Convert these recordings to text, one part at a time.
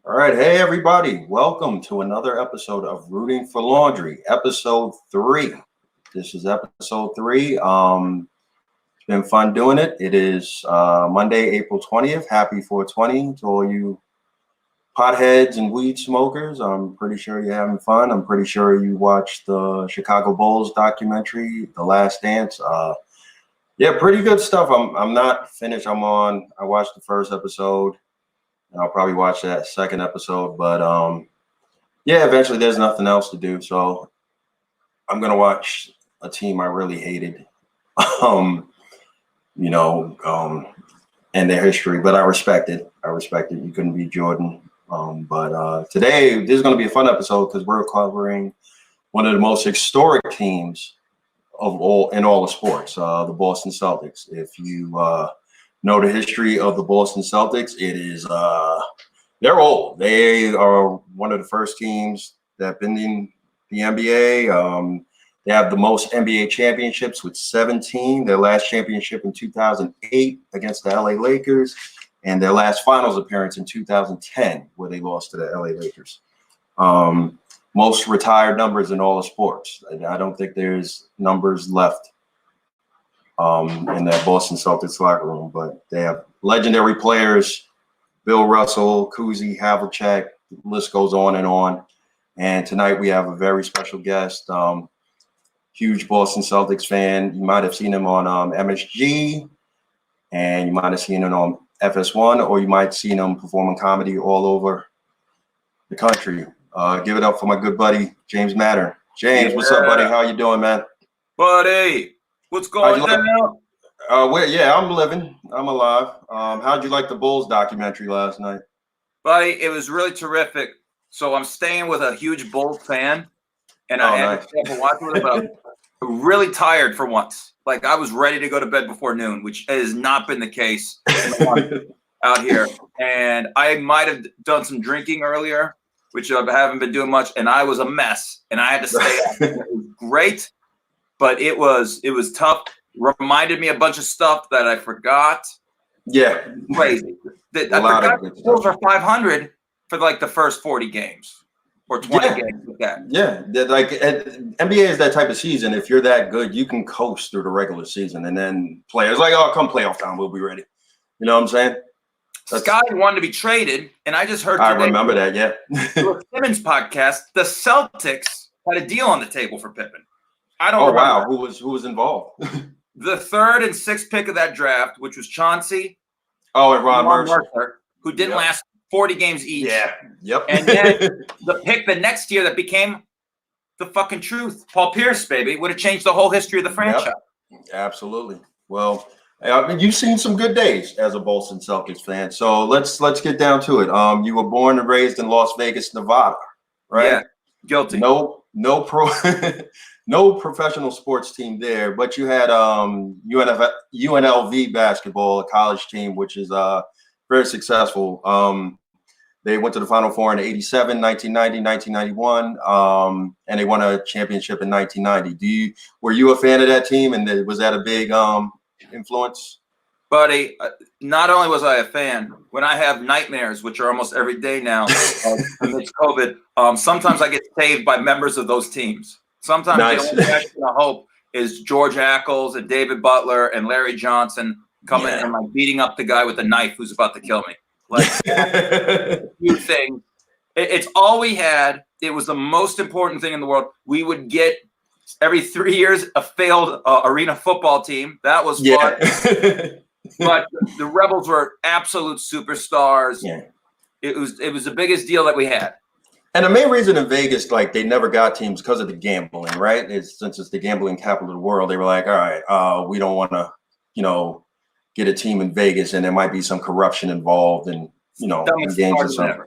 All right, hey everybody, welcome to another episode of Rooting for Laundry, episode 3. This is episode 3. It's been fun doing it. It is Monday, April 20th. Happy 420 to all you potheads and weed smokers. I'm pretty sure you're having fun. I'm pretty sure you watched the Chicago Bulls documentary, The Last Dance. Yeah, pretty good stuff. I'm not finished. I watched the first episode. And I'll probably watch that second episode, but yeah, eventually there's nothing else to do, so I'm gonna watch a team I really hated, um, you know, and their history, but I respect it. I respect it. You couldn't beat Jordan, but today this is gonna be a fun episode because we're covering one of the most historic teams of all in all the sports, the Boston Celtics. If you know the history of the Boston Celtics, it is they're old. They are one of the first teams that have been in the NBA. They have the most NBA championships with 17. Their last championship in 2008 against the LA Lakers, and their last finals appearance in 2010, where they lost to the LA Lakers. Most retired numbers in all the sports. I don't think there's numbers left in that Boston Celtics locker room, but they have legendary players: Bill Russell, Kuzi, Havlicek. The list goes on and on. And tonight we have a very special guest, huge Boston Celtics fan. You might have seen him on MSG, and you might have seen him on FS1, or you might have seen him performing comedy all over the country. Give it up for my good buddy, James Mattern. James, what's up, buddy? How you doing, man? Buddy, what's going on? I'm living. I'm alive. How'd you like the Bulls documentary last night? Buddy, it was really terrific. So I'm staying with a huge Bulls fan, and I had to watch with him, but I'm really tired for once. Like, I was ready to go to bed before noon, which has not been the case out here. And I might have done some drinking earlier, which I haven't been doing much, and I was a mess, and I had to stay up. It was great, but it was tough. Reminded me a bunch of stuff that I forgot. Yeah, crazy. I forgot the Bulls are 500 for like the first 40 games or 20 games like that. Yeah, like NBA is that type of season. If you're that good, you can coast through the regular season, and then players like, oh, come playoff time, we'll be ready. You know what I'm saying? Sky wanted to be traded, and I just heard today, I remember that, yeah. the Simmons podcast, the Celtics had a deal on the table for Pippen. I don't know. Wow. Who was involved? The 3rd and 6th pick of that draft, which was Chauncey. And Ron Mercer, who didn't last 40 games each. Yeah. Yep. And then the pick the next year that became the fucking truth. Paul Pierce, baby, would have changed the whole history of the franchise. Yep. Absolutely. Well, I mean, you've seen some good days as a Boston Celtics fan. So let's get down to it. You were born and raised in Las Vegas, Nevada, right? Yeah. Guilty. No professional sports team there, but you had UNLV basketball, a college team, which is very successful. They went to the Final Four in 87, 1990, 1991, and they won a championship in 1990. Were you a fan of that team, and was that a big influence? Buddy, not only was I a fan, when I have nightmares, which are almost every day now amidst COVID, sometimes I get saved by members of those teams. Sometimes the only question I hope is George Ackles and David Butler and Larry Johnson coming and like beating up the guy with the knife who's about to kill me. Like, few things. It's all we had. It was the most important thing in the world. We would get every 3 years a failed arena football team. That was fun. But the Rebels were absolute superstars. Yeah. It was the biggest deal that we had. And the main reason in Vegas, like, they never got teams because of the gambling, right? Since it's the gambling capital of the world, they were like, all right, we don't want to, get a team in Vegas, and there might be some corruption involved, and in games or something.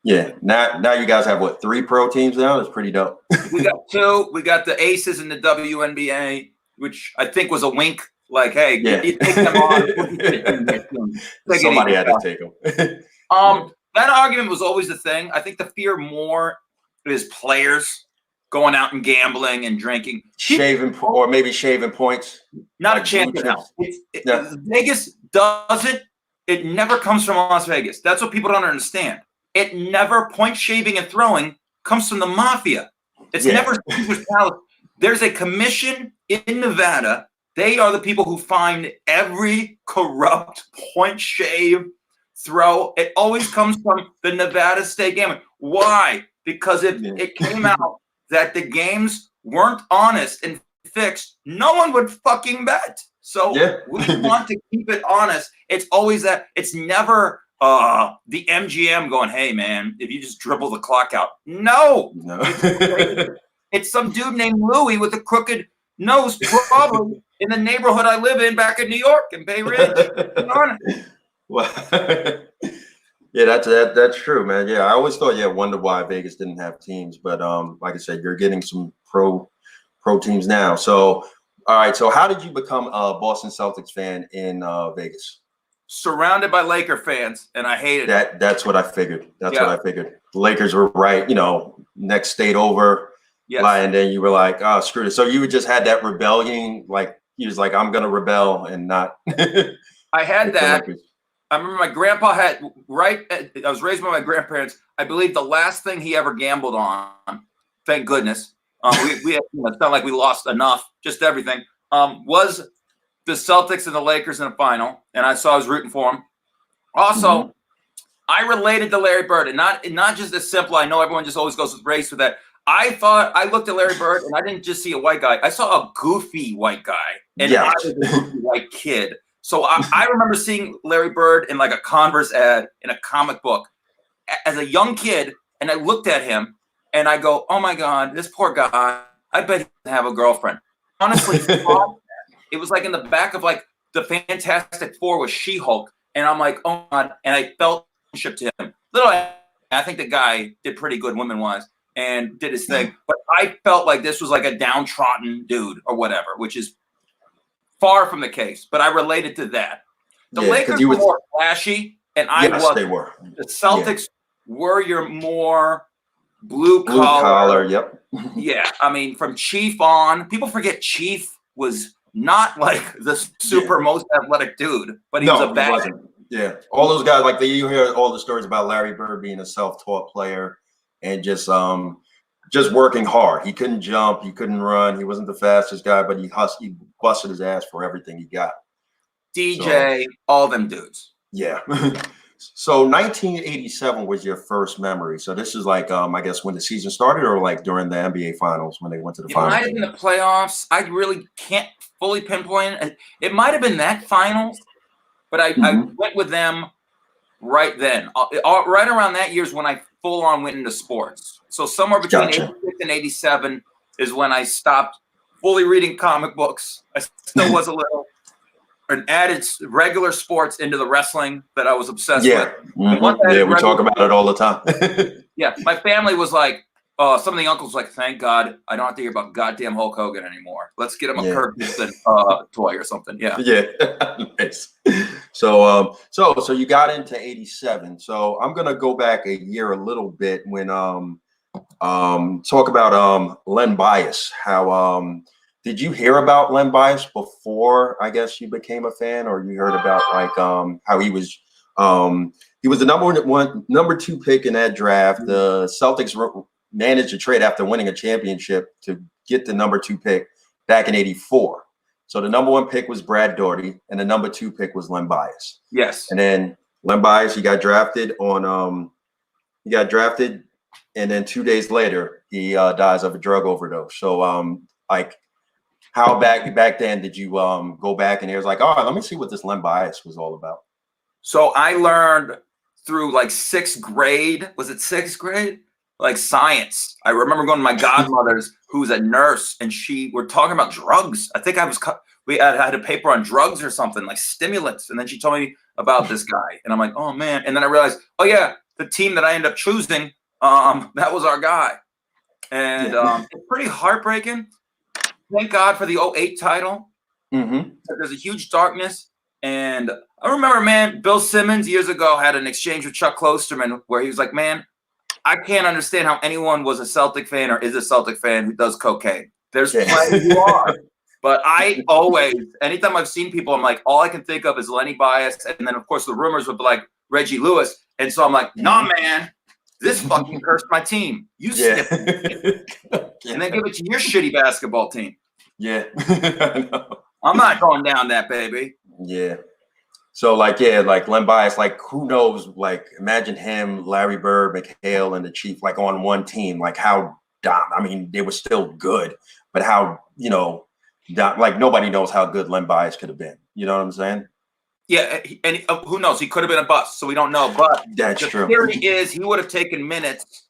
Now you guys have 3 pro teams now? That's pretty dope. We got 2. We got the Aces in the WNBA, which I think was a wink. Like, hey, you take them on. Somebody had to take them. That argument was always the thing. I think the fear more is players going out and gambling and drinking. Shaving points. Not like a chance in hell. Vegas does it it never comes from Las Vegas. That's what people don't understand. It never, point shaving and throwing comes from the mafia. It's never Caesar's Palace. There's a commission in Nevada. They are the people who find every corrupt point shave, throw. It always comes from the Nevada State Gambling. Why? Because if it came out that the games weren't honest and fixed, no one would fucking bet. So we want to keep it honest. It's always that. It's never the MGM going, hey, man, if you just dribble the clock out. No. It's some dude named Louie with a crooked nose, probably in the neighborhood I live in back in New York in Bay Ridge. Well, yeah, that's true, man. Yeah, I always thought, wonder why Vegas didn't have teams, but like I said, you're getting some pro teams now. So, all right. So, how did you become a Boston Celtics fan in Vegas? Surrounded by Laker fans, and I hated it. That's what I figured. That's what I figured. The Lakers were right, next state over. Yes. And then you were like, oh, screw it. So you just had that rebellion, like you was like, I'm gonna rebel and not. I had that. I remember my grandpa had I was raised by my grandparents. I believe the last thing he ever gambled on, thank goodness, we had, it's not like we lost enough, just everything, was the Celtics and the Lakers in the final, and I was rooting for them. Also, I related to Larry Bird, and not just as simple. I know everyone just always goes with race with that. I looked at Larry Bird, and I didn't just see a white guy. I saw a goofy white guy, and I was a goofy white kid. So I remember seeing Larry Bird in like a Converse ad in a comic book as a young kid, and I looked at him, and I go, oh, my God, this poor guy, I bet he doesn't have a girlfriend. Honestly, it was like in the back of like the Fantastic Four with She-Hulk, and I'm like, oh, God, and I felt ship to him. I think the guy did pretty good women-wise and did his thing, but I felt like this was like a downtrodden dude or whatever, which is far from the case, but I related to that. The Lakers were more flashy, and they were. The Celtics were your more blue collar. Yeah, I mean, from Chief on, people forget Chief was not like the super most athletic dude, but he was a bad. Yeah, all those guys, like you hear all the stories about Larry Bird being a self-taught player and just working hard. He couldn't jump, he couldn't run, he wasn't the fastest guy, but he busted his ass for everything he got. DJ, all them dudes. Yeah. So 1987 was your first memory. So this is like, I guess when the season started, or like during the NBA finals when they went to the finals? It might have been the playoffs. I really can't fully pinpoint it. It might have been that finals, but I went with them right then. Right around that year is when I full on went into sports. So somewhere between 86 and 87 is when I stopped fully reading comic books. I still was a little, and added regular sports into the wrestling that I was obsessed with. We talk about it all the time. Yeah, my family was like, some of the uncles were like, thank God I don't have to hear about goddamn Hulk Hogan anymore. Let's get him a Kirk Gibson toy or something. Yeah. Nice. So you got into 87. So I'm gonna go back a year a little bit when talk about Len Bias. How did you hear about Len Bias before I guess you became a fan, or you heard about like how he was the number 2 pick in that draft. The Celtics managed to trade after winning a championship to get the number 2 pick back in 84. So the number 1 pick was Brad Daugherty, and the number 2 pick was Len Bias. Yes. And then Len Bias, he got drafted, and then 2 days later he dies of a drug overdose. So like, how back then did you go back and it was like, all right, let me see what this Len Bias was all about? So I learned through like 6th grade. Was it 6th grade? Like science. I remember going to my godmother's, who's a nurse, and we're talking about drugs. I think we had a paper on drugs or something, like stimulants. And then she told me about this guy, and I'm like, oh man. And then I realized, oh yeah, the team that I ended up choosing, that was our guy. And it's pretty heartbreaking. Thank God for the 08 title. There's a huge darkness. And I remember, man, Bill Simmons years ago had an exchange with Chuck Klosterman where he was like, man, I can't understand how anyone was a Celtic fan or is a Celtic fan who does cocaine. There's plenty who are. But I always, anytime I've seen people, I'm like, all I can think of is Lenny Bias. And then, of course, the rumors would be like Reggie Lewis. And so I'm like, nah, man, this fucking cursed my team. You skip it. And then give it to your shitty basketball team. Yeah. I know. I'm not going down that, baby. Yeah. So, like, yeah, like Len Bias, like, who knows? Like, imagine him, Larry Bird, McHale, and the Chief, like, on one team. Like, how, I mean, they were still good, but how, you know, like, nobody knows how good Len Bias could have been. You know what I'm saying? Yeah, and who knows? He could have been a bust, so we don't know. But that's true. The theory is he would have taken minutes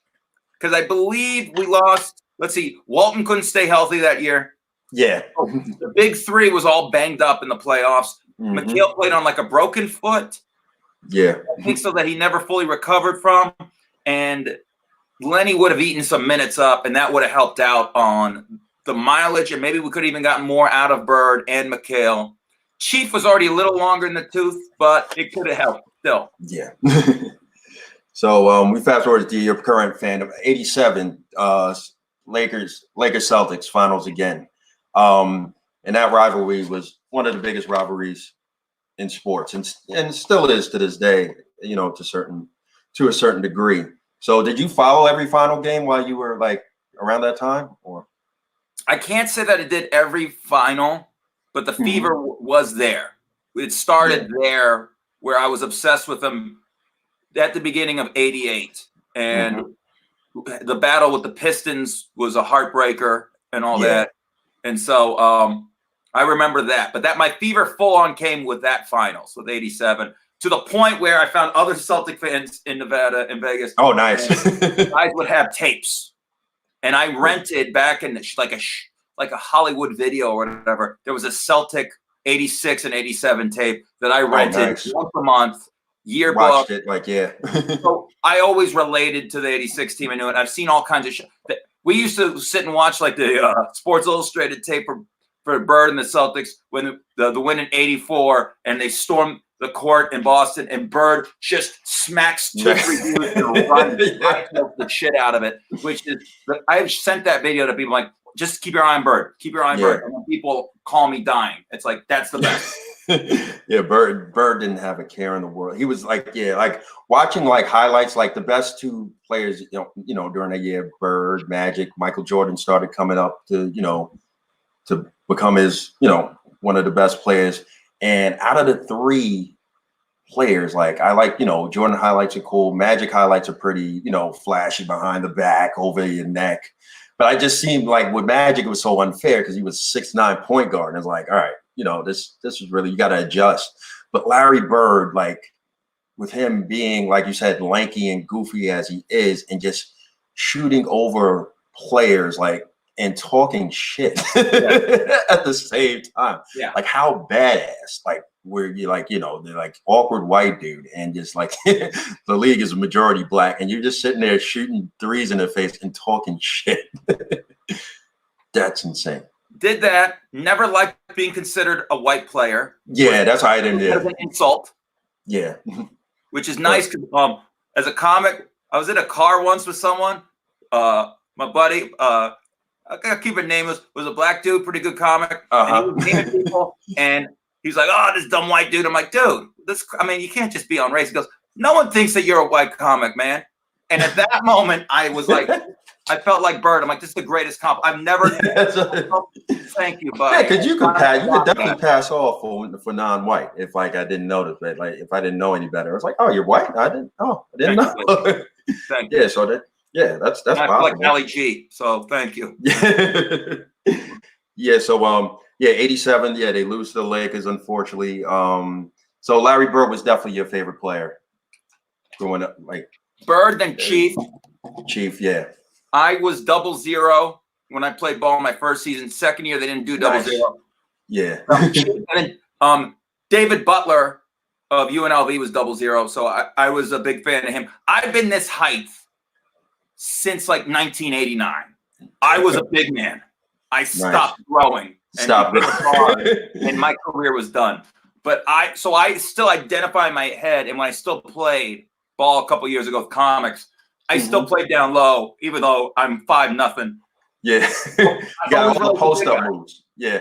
because I believe we lost. Let's see, Walton couldn't stay healthy that year. Yeah. The big three was all banged up in the playoffs. McHale played on like a broken foot. Yeah. I think so that he never fully recovered from. And Lenny would have eaten some minutes up, and that would have helped out on the mileage, and maybe we could have even gotten more out of Bird and McHale. Chief was already a little longer in the tooth, but it could have helped still. Yeah. So we fast forward to your current fan of 87, Lakers Celtics finals again. And that rivalry was one of the biggest rivalries in sports, and still is to this day, you know, to a certain degree. So did you follow every final game while you were like around that time, or? I can't say that it did every final, but the fever was there. It started there where I was obsessed with them at the beginning of '88. And the battle with the Pistons was a heartbreaker and all that. And so I remember that. But that my fever full on came with that finals with '87, to the point where I found other Celtic fans in Nevada and Vegas. Oh, nice. Guys would have tapes. And I rented back in like a Hollywood Video or whatever. There was a Celtic '86 and '87 tape that I rented once a month, yearbook. Watched it, like, yeah. So I always related to the '86 team. I knew it. I've seen all kinds of shit. We used to sit and watch like the Sports Illustrated tape for Bird and the Celtics when the win in '84, and they stormed the court in Boston, and Bird just smacks two reviews and runs the shit out of it. Which is, I've sent that video to people like, just keep your eye on Bird. Keep your eye on Bird. And when people call me dying, it's like, that's the best. Yeah, Bird didn't have a care in the world. He was like, like watching like highlights, like the best two players, you know, during that year, Bird, Magic, Michael Jordan started coming up to become his, one of the best players. And out of the three players, like I like, Jordan highlights are cool. Magic highlights are pretty, flashy behind the back, over your neck. But I just seemed like with Magic, it was so unfair because he was 6'9" point guard. And it's like, all right, this is really, you got to adjust. But Larry Bird, like with him being, like you said, lanky and goofy as he is, and just shooting over players, like, and talking shit at the same time. Yeah. Like how badass, like where you like, they're like awkward white dude, and just like the league is a majority black, and you're just sitting there shooting threes in their face and talking shit. That's insane. Did that, never liked being considered a white player. Yeah, that's why I didn't do it. An insult. Yeah. Which is nice because as a comic, I was in a car once with someone. My buddy, I gotta keep it nameless, was a black dude, pretty good comic. And he was naming people, and he's like, "Oh, this dumb white dude." I'm like, "Dude, you can't just be on race." He goes, "No one thinks that you're a white comic, man." And at that moment, I was like, I felt like Bird. I'm like, "This is the greatest compliment I've never." Thank you, buddy. Yeah, because you could definitely pass off for non-white if like I didn't notice, but like if I didn't know any better, I was like, "Oh, you're white? I didn't know." Thank you. Yeah, so that. Yeah, that's I feel like Ali G, so thank you. Yeah, so 87, they lose to the Lakers, unfortunately. So Larry Bird was definitely your favorite player growing up, like Bird, then Chief. Chief, yeah. I was 00 when I played ball in my first season. Second year, they didn't do 00. Yeah. And then David Butler of UNLV was 00, so I was a big fan of him. I've been this height since like 1989. I was a big man. I stopped growing. And my career was done. But I still identify in my head, and when I still played ball a couple years ago with comics, I still played down low, even though I'm 5'0". Yeah. You got all the post-up moves. Yeah.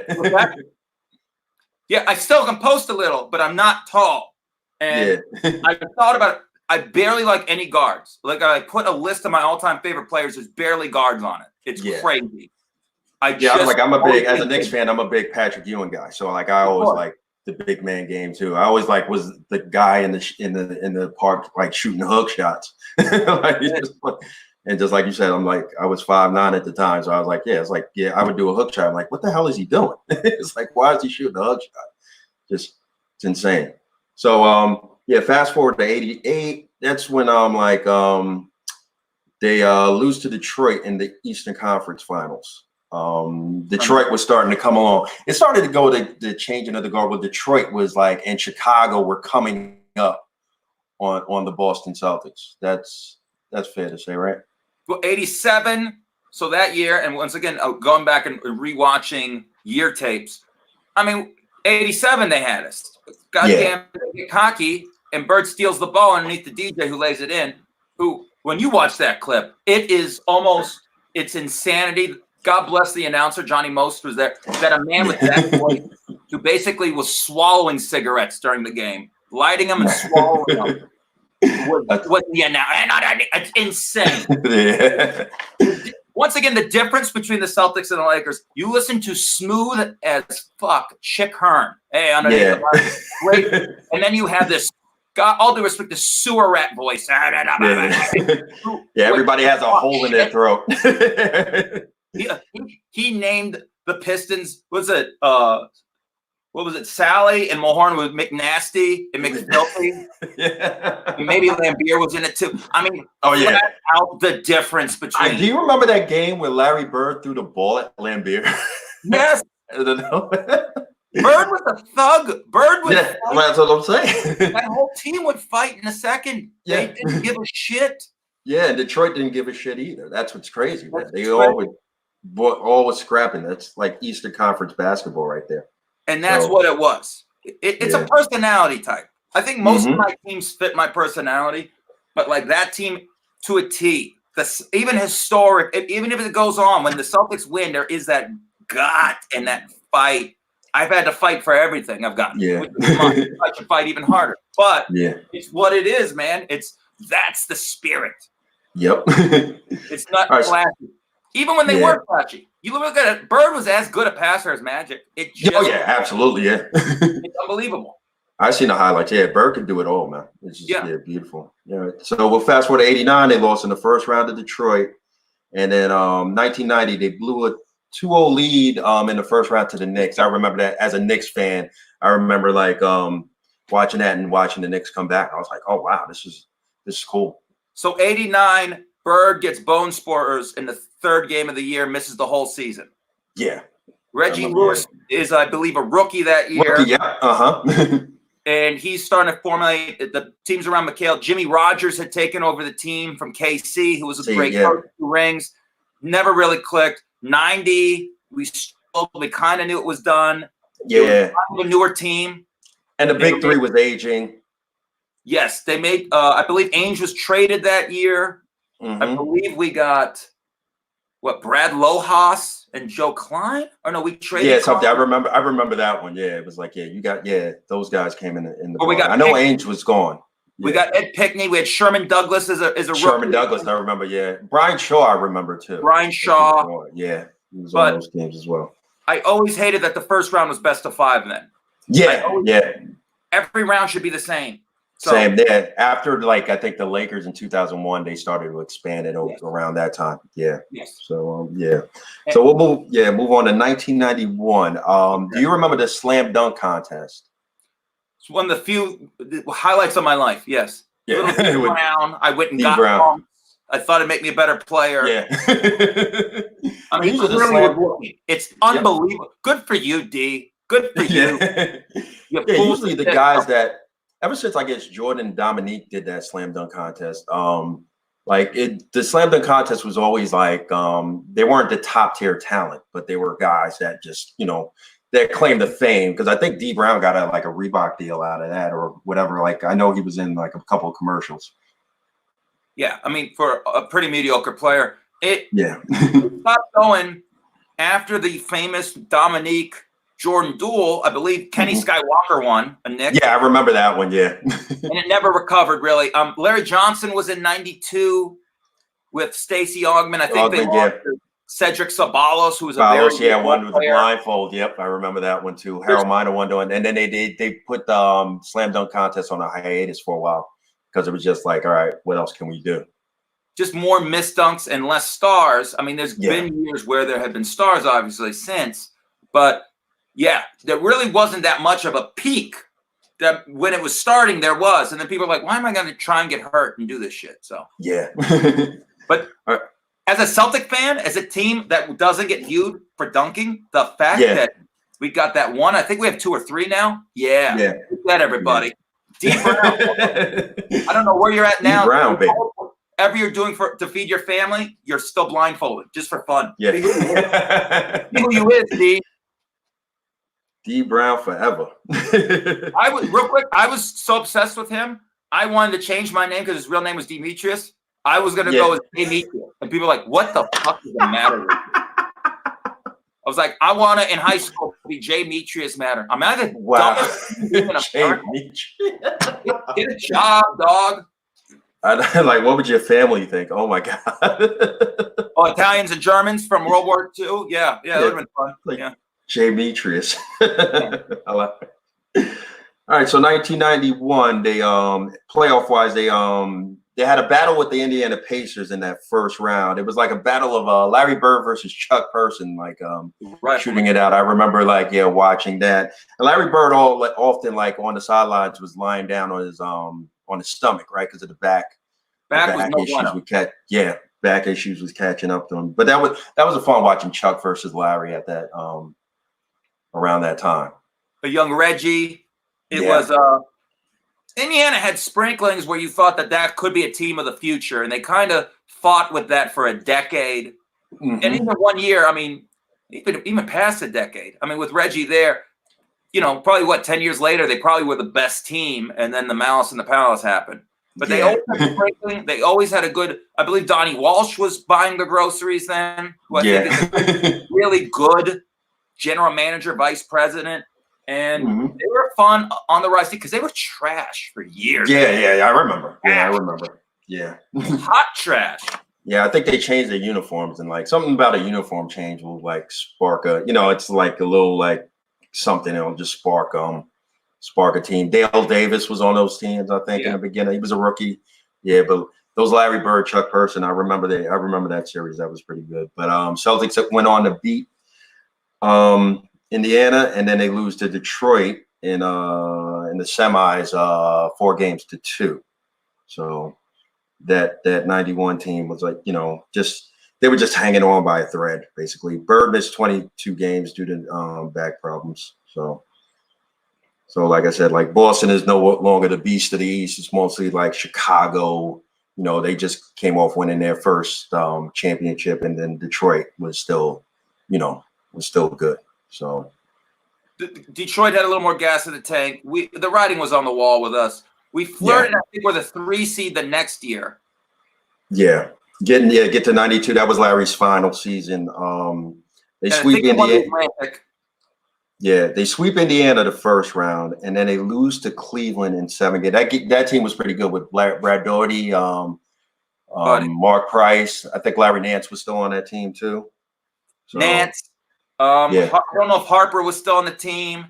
Yeah, I still can post a little, but I'm not tall. And I thought about it. I barely like any guards. Like I put a list of my all-time favorite players. There's barely guards on it. It's crazy. I'm a big, as a Knicks fan, I'm a big Patrick Ewing guy. So like I always like the big man game too. I always like was the guy in the park like shooting hook shots. And just like you said, I'm like, I was 5'9" at the time. So I was like, I would do a hook shot. I'm like, what the hell is he doing? It's like, why is he shooting a hook shot? Just, it's insane. So, fast forward to 88. That's when they lose to Detroit in the Eastern Conference Finals. Detroit was starting to come along. It started to go the changing of the guard with Detroit was like, and Chicago were coming up on the Boston Celtics. That's fair to say, right? Well, 87. So that year, and once again, going back and rewatching year tapes. I mean, 87, they had us. Goddamn, they get cocky, and Bird steals the ball underneath the DJ who lays it in. Who, when you watch that clip, it's insanity. God bless the announcer, Johnny Most was there. That a man with that voice who basically was swallowing cigarettes during the game, lighting them and swallowing them. It's insane. Once again, the difference between the Celtics and the Lakers, you listen to smooth as fuck Chick Hearn. Hey, underneath the great. And then you have this, God, all due respect, the sewer rat voice. Everybody has a hole in their throat. He named the Pistons, what was it? Sally and Mulhorn with McNasty and McFilthy. And maybe Lambier was in it too. I mean, flat out the difference between. Do you remember that game where Larry Bird threw the ball at Lambier? Yes. I don't know. Bird was a thug. Bird was. Yeah, that's what I'm saying. That whole team would fight in a second. They didn't give a shit. Yeah, and Detroit didn't give a shit either. That's what's crazy. They all was scrapping. That's like Eastern Conference basketball right there. And that's what it was. It's a personality type. I think most of my teams fit my personality, but like that team to a T. Even historic, even if it goes on, when the Celtics win, there is that gut and that fight. I've had to fight for everything I've gotten. Yeah. I should fight even harder. But it's what it is, man. That's the spirit. Yep. It's not flashy. Even when they were flashy. You look at it, Bird was as good a passer as Magic. Absolutely, it's unbelievable. I've seen the highlights. Yeah, Bird could do it all, man. It's just beautiful. Yeah. So we'll fast forward to 89. They lost in the first round to Detroit. And then 1990, they blew a 2-0 lead in the first round to the Knicks. I remember that as a Knicks fan. I remember like watching that and watching the Knicks come back. I was like, oh wow, this is cool. So 89, Bird gets bone spurs in the third game of the year, misses the whole season. Yeah. Reggie Lewis is, I believe, a rookie that year. And he's starting to formulate the teams around McHale. Jimmy Rogers had taken over the team from KC, who was a great coach, 2 rings. Never really clicked. 90, we kind of knew it was done. Yeah. It was a newer team. And the big three was aging. Yes, they made, I believe Ainge was traded that year. I believe we got Brad Lohaus and Joe Klein? Or no, we traded. Yeah, something. I remember that one. Yeah, it was like, you got those guys came in the I know Ainge was gone. We got Ed Pickney. We had Sherman Douglas as a Sherman rookie. Douglas, I remember. Yeah, Brian Shaw, I remember too. Brian Shaw. Yeah, he was on those games as well. I always hated that the first round was best of 5. Then. Every round should be the same. So, same. Yeah. After I think the Lakers in 2001, they started to expand it around that time. Yeah. Yes. So So we'll move on to 1991. Do you remember the slam dunk contest? It's one of the few highlights of my life. Yes. Yeah. Brown. I went and got Brown. I thought it'd make me a better player. Yeah. I mean, it's unbelievable. Good for you, D. Good for you. Usually the guys that. Ever since I guess Jordan and Dominique did that slam dunk contest, the slam dunk contest was always like they weren't the top tier talent, but they were guys that just that claimed the fame. Because I think D Brown got a Reebok deal out of that or whatever. I know he was in a couple of commercials. Yeah, I mean for a pretty mediocre player, It Yeah. stopped going after the famous Dominique Jordan duel. I believe Kenny Skywalker won a Nick. Yeah, I remember that one. Yeah. And it never recovered really. Larry Johnson was in '92 with Stacey Augman. I think they lost to Cedric Sabalos, who was a very good one with the player. blindfold. Yep, I remember that one too. Harold Miner won one, and then they put the slam dunk contest on a hiatus for a while because it was just like, all right, what else can we do? Just more missed dunks and less stars. I mean, there's been years where there have been stars, obviously, since, but yeah, there really wasn't that much of a peak. That when it was starting, there was, and then people are like, "Why am I going to try and get hurt and do this shit?" So yeah, but as a Celtic fan, as a team that doesn't get viewed for dunking, the fact that we got that one, I think we have 2 or 3 now. Yeah, that everybody. D Brown, I don't know where you're at now. D Brown, baby. Whatever you're doing to feed your family, you're still blindfolded just for fun. Yeah, be who you is, D. D Brown forever. I was so obsessed with him. I wanted to change my name because his real name was Demetrius. I was gonna go as Demetrius, and people were like, "What the fuck is the matter with you?" I was like, "I want to in high school be J. Metrius Mattern." I'm not the dumbest Get a job, dog. Like, what would your family think? Oh my god! Oh, Italians and Germans from World War II. Yeah, it would have been fun. Like, J. Metrius. I like it. All right, so 1991, they playoff wise, they had a battle with the Indiana Pacers in that first round. It was like a battle of Larry Bird versus Chuck Person, like shooting it out. I remember watching that. And Larry Bird often like on the sidelines was lying down on his stomach, right, because of the back issues. Back issues was catching up to him. But that was a fun watching Chuck versus Larry at that around that time. A young Reggie. It was Indiana had sprinklings where you thought that could be a team of the future, and they kind of fought with that for a decade. And even 1 year, I mean, even past a decade. I mean, with Reggie there, probably 10 years later, they probably were the best team, and then the Malice in the Palace happened. But they always had sprinkling. They always had a good. I believe Donnie Walsh was buying the groceries then. Who I think is a really good general manager, vice president. And they were fun on the rise because they were trash for years. Yeah, I remember. Yeah. Hot trash. Yeah, I think they changed their uniforms, and like something about a uniform change will like spark it's like a little like something that'll just spark a team. Dale Davis was on those teams, I think, in the beginning. He was a rookie. Yeah, but those Larry Bird, Chuck Person, I remember that series. That was pretty good. But Celtics went on to beat Indiana, and then they lose to Detroit in the semis 4-2. So that 91 team was like, they were just hanging on by a thread, basically. Bird missed 22 games due to back problems. So like I said, like Boston is no longer the beast of the East. It's mostly like Chicago. They just came off winning their first championship, and then Detroit was still good. So Detroit had a little more gas in the tank. The writing was on the wall with us. We flirted. I think we're the 3 seed the next year. Yeah, get to 92. That was Larry's final season. They sweep Indiana. They sweep Indiana the first round, and then they lose to Cleveland in 7 games. That team was pretty good with Brad Doherty, Mark Price. I think Larry Nance was still on that team too. So, Nance. I don't know if Harper was still on the team.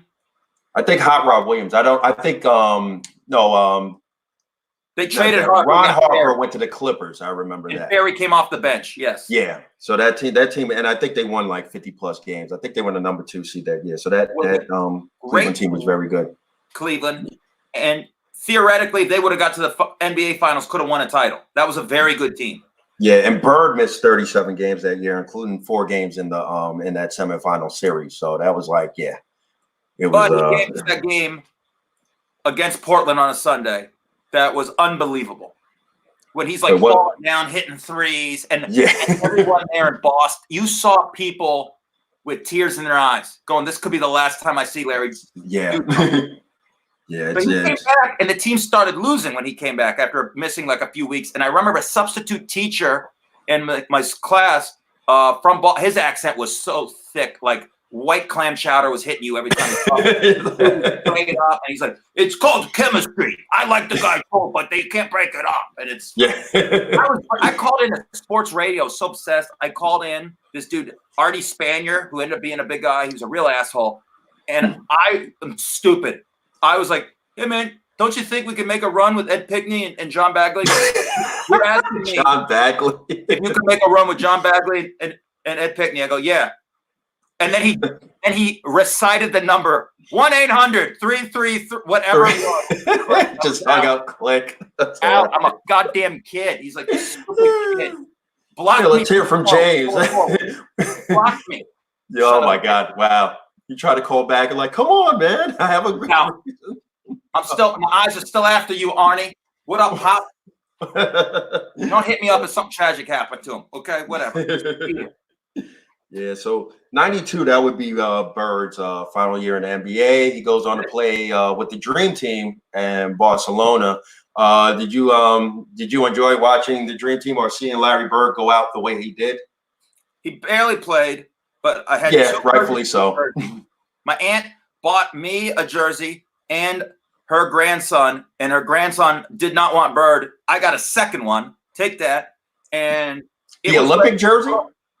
I think Hot Rod Williams. They traded Harper. Ron Harper went to the Clippers. I remember that. Barry came off the bench. Yes. Yeah. So that team, and I think they won like 50+ games. I think they were the number 2 seed that year. So that Cleveland team was very good. Cleveland, and theoretically, if they would have got to the NBA Finals, could have won a title. That was a very good team. Yeah, and Bird missed 37 games that year, including 4 games in the in that semifinal series. So that was like, it was. But he gave us that game against Portland on a Sunday. That was unbelievable. When he's like falling down, hitting threes, and everyone there in Boston, you saw people with tears in their eyes, going, "This could be the last time I see Larry." Yeah. But he came back, and the team started losing when he came back after missing like a few weeks. And I remember a substitute teacher And my class his accent was so thick, like white clam chowder was hitting you every time he talked. Break it up, and he's like, "It's called chemistry. I like the guy cold, but they can't break it up." And it's I called in a sports radio, so obsessed. I called in this dude Artie Spanier, who ended up being a big guy. He was a real asshole, and I am stupid. I was like, "Hey man, don't you think we can make a run with Ed Pinkney and John Bagley?" You're asking me John Bagley if you can make a run with John Bagley and Ed Pinkney. I go, yeah. And then he recited the number 1-800-333 whatever it was. Just hung out, click. Out. I'm a goddamn kid. He's like, stupid kid. Block me. Let's hear from James. Block me. Oh my God! Wow. You try to call back and like, come on, man. I have a good reason. My eyes are still after you, Arnie. What up, Pop? Don't hit me up if something tragic happened to him. Okay, whatever. Yeah, so 92, that would be Bird's final year in the NBA. He goes on to play with the Dream Team in Barcelona. Did you enjoy watching the Dream Team or seeing Larry Bird go out the way he did? He barely played, but I had rightfully so. My aunt bought me a jersey and her grandson, and her grandson did not want Bird. I got a second one. Take that. And the Olympic jersey?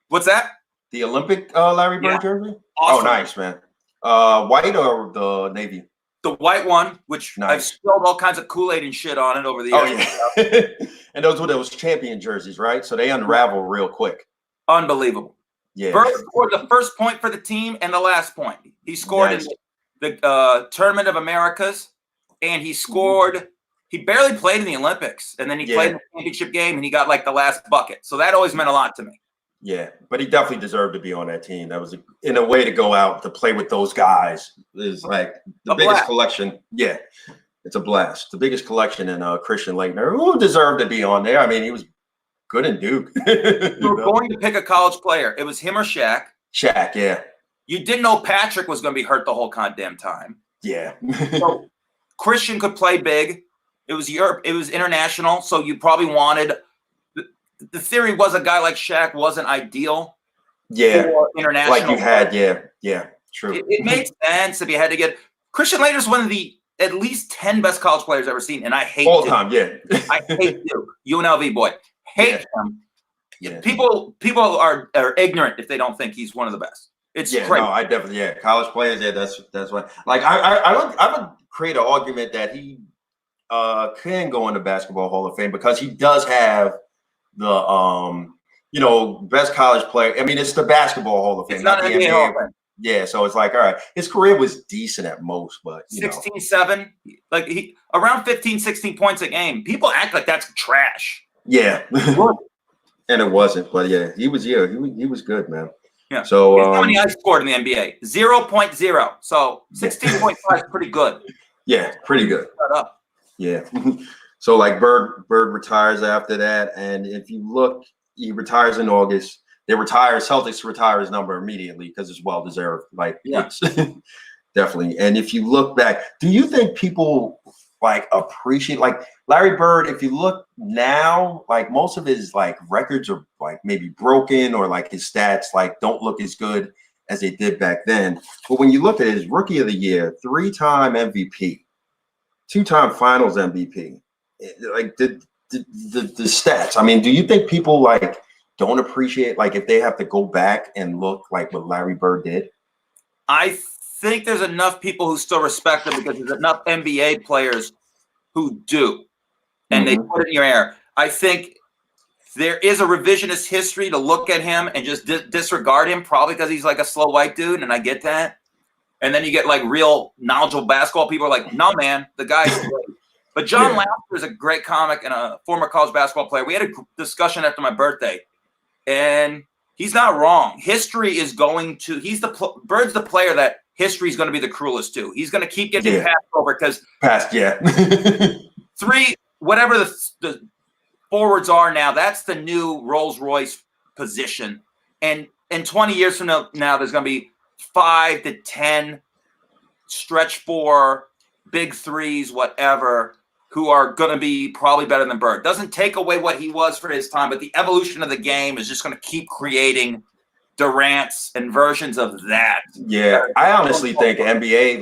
What's that? The Olympic Larry Bird jersey? Awesome. Oh, nice, man. White or the navy? The white one, which nice. I've spilled all kinds of Kool-Aid and shit on it over the years. Oh, yeah. And those were those champion jerseys, right? So they unravel real quick. Unbelievable. Yeah. Bird scored the first point for the team and the last point. He scored in the Tournament of Americas, and he scored. He barely played in the Olympics, and then he played in the championship game, and he got like the last bucket. So that always meant a lot to me. Yeah, but he definitely deserved to be on that team. That was, in a way, to go out to play with those guys is like the biggest collection. Yeah, it's a blast. The biggest collection in Christian Laettner, who deserved to be on there. I mean, he was good in Duke. You were going to pick a college player. It was him or Shaq. Shaq, yeah. You didn't know Patrick was going to be hurt the whole goddamn time. Yeah. So Christian could play big. It was Europe. It was international. So you probably wanted. The theory was a guy like Shaq wasn't ideal. Yeah. For international. Like you had, yeah, true. It made sense if you had to get. Christian Laettner's one of the at least 10 best college players I've ever seen, and I hate all Duke. Time, yeah. I hate Duke. UNLV boy. Hate him. Yeah. People are ignorant if they don't think he's one of the best. It's crazy. No, I definitely college players. Yeah, that's what. Like I would create an argument that he can go into Basketball Hall of Fame because he does have the best college player. I mean, it's the Basketball Hall of Fame, it's not the NBA Hall of Fame. Yeah, so it's like, all right, his career was decent at most, but 16-7, like he around 15, 16 points a game. People act like that's trash. Yeah. And it wasn't, but yeah, he was good, man. Yeah. So how many I scored in the NBA? 0.0. So 16.5 is pretty good. Yeah, pretty good. Shut up. Yeah. So like Bird retires after that, and if you look, he retires in August. Celtics retire his number immediately because it's well deserved. Like, definitely. And if you look back, do you think people like appreciate like Larry Bird? If you look now, like most of his like records are like maybe broken or like his stats like don't look as good as they did back then. But when you look at his Rookie of the Year, 3-time MVP, 2-time Finals MVP, like the stats. I mean, do you think people like don't appreciate like if they have to go back and look like what Larry Bird did? I think there's enough people who still respect him because there's enough NBA players who do, and they put it in your air. I think there is a revisionist history to look at him and just disregard him, probably because he's like a slow white dude, and I get that. And then you get like real knowledgeable basketball people are like, no, man, the guy's great. But John Lauster is a great comic and a former college basketball player. We had a discussion after my birthday, and he's not wrong. History is going to Bird's the player that history is going to be the cruelest to. He's going to keep getting passed over because whatever the forwards are now, that's the new Rolls Royce position. And in 20 years from now, there's going to be 5 to 10 stretch 4, big threes, whatever. who are going to be probably better than Bird. Doesn't take away what he was for his time, but the evolution of the game is just going to keep creating Durant's and versions of that. Yeah, I honestly think NBA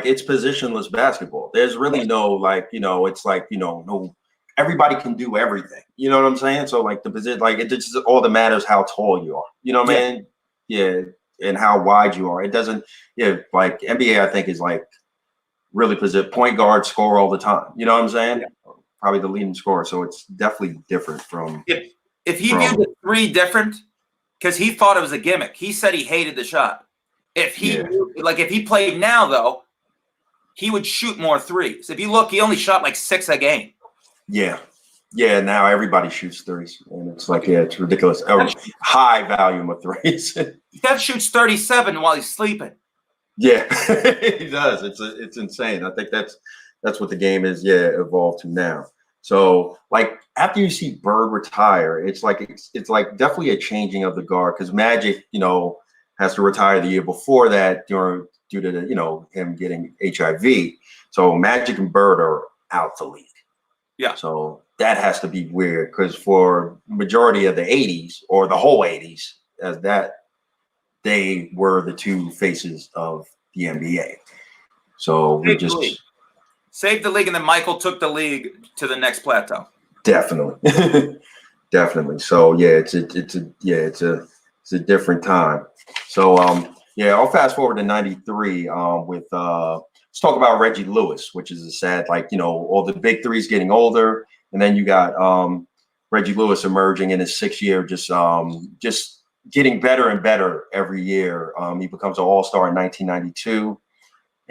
it's positionless basketball. There's really no it's no everybody can do everything. You know what I'm saying? So like the position, like it just all that matters how tall you are. You know what I mean? Yeah, and how wide you are. It doesn't. Yeah, like NBA, I think is like really point guard, score all the time. You know what I'm saying? Yeah. Probably the leading scorer. So it's definitely different from. If he viewed the three different. Because he thought it was a gimmick. He said he hated the shot. If he played now, though, he would shoot more threes. If you look, he only shot like 6 a game. Yeah. Yeah, now everybody shoots threes. And it's like, it's ridiculous. High volume of threes. Steph shoots 37 while he's sleeping. Yeah, he does. It's insane. I think that's what the game is, evolved to now. So, like, after you see Bird retire, it's like definitely a changing of the guard because Magic, has to retire the year before that due to him getting HIV. So Magic and Bird are out the league. Yeah. So that has to be weird because for majority of the 80s or the whole 80s, they were the two faces of the NBA. So we just. Saved the league, and then Michael took the league to the next plateau. Definitely, definitely. So it's a different time. So I'll fast forward to '93 with let's talk about Reggie Lewis, which is a sad all the big threes getting older, and then you got Reggie Lewis emerging in his 6th year, just getting better and better every year. He becomes an All-Star in 1992.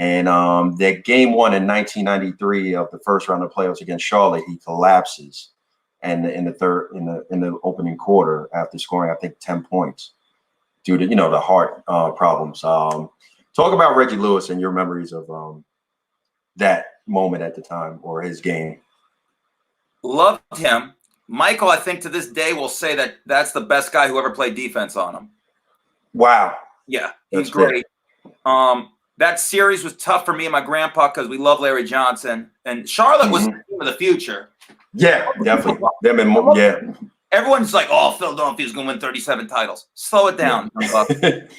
And that game 1 in 1993 of the first round of playoffs against Charlotte, he collapses, and in the opening quarter after scoring, I think 10 points due to the heart problems. Talk about Reggie Lewis and your memories of that moment at the time or his game. Loved him. Michael, I think to this day will say that's the best guy who ever played defense on him. Wow. Yeah, he's great. That series was tough for me and my grandpa because we love Larry Johnson. And Charlotte was the team of the future. Yeah, definitely. Everyone's like, Philadelphia's going to win 37 titles. Slow it down.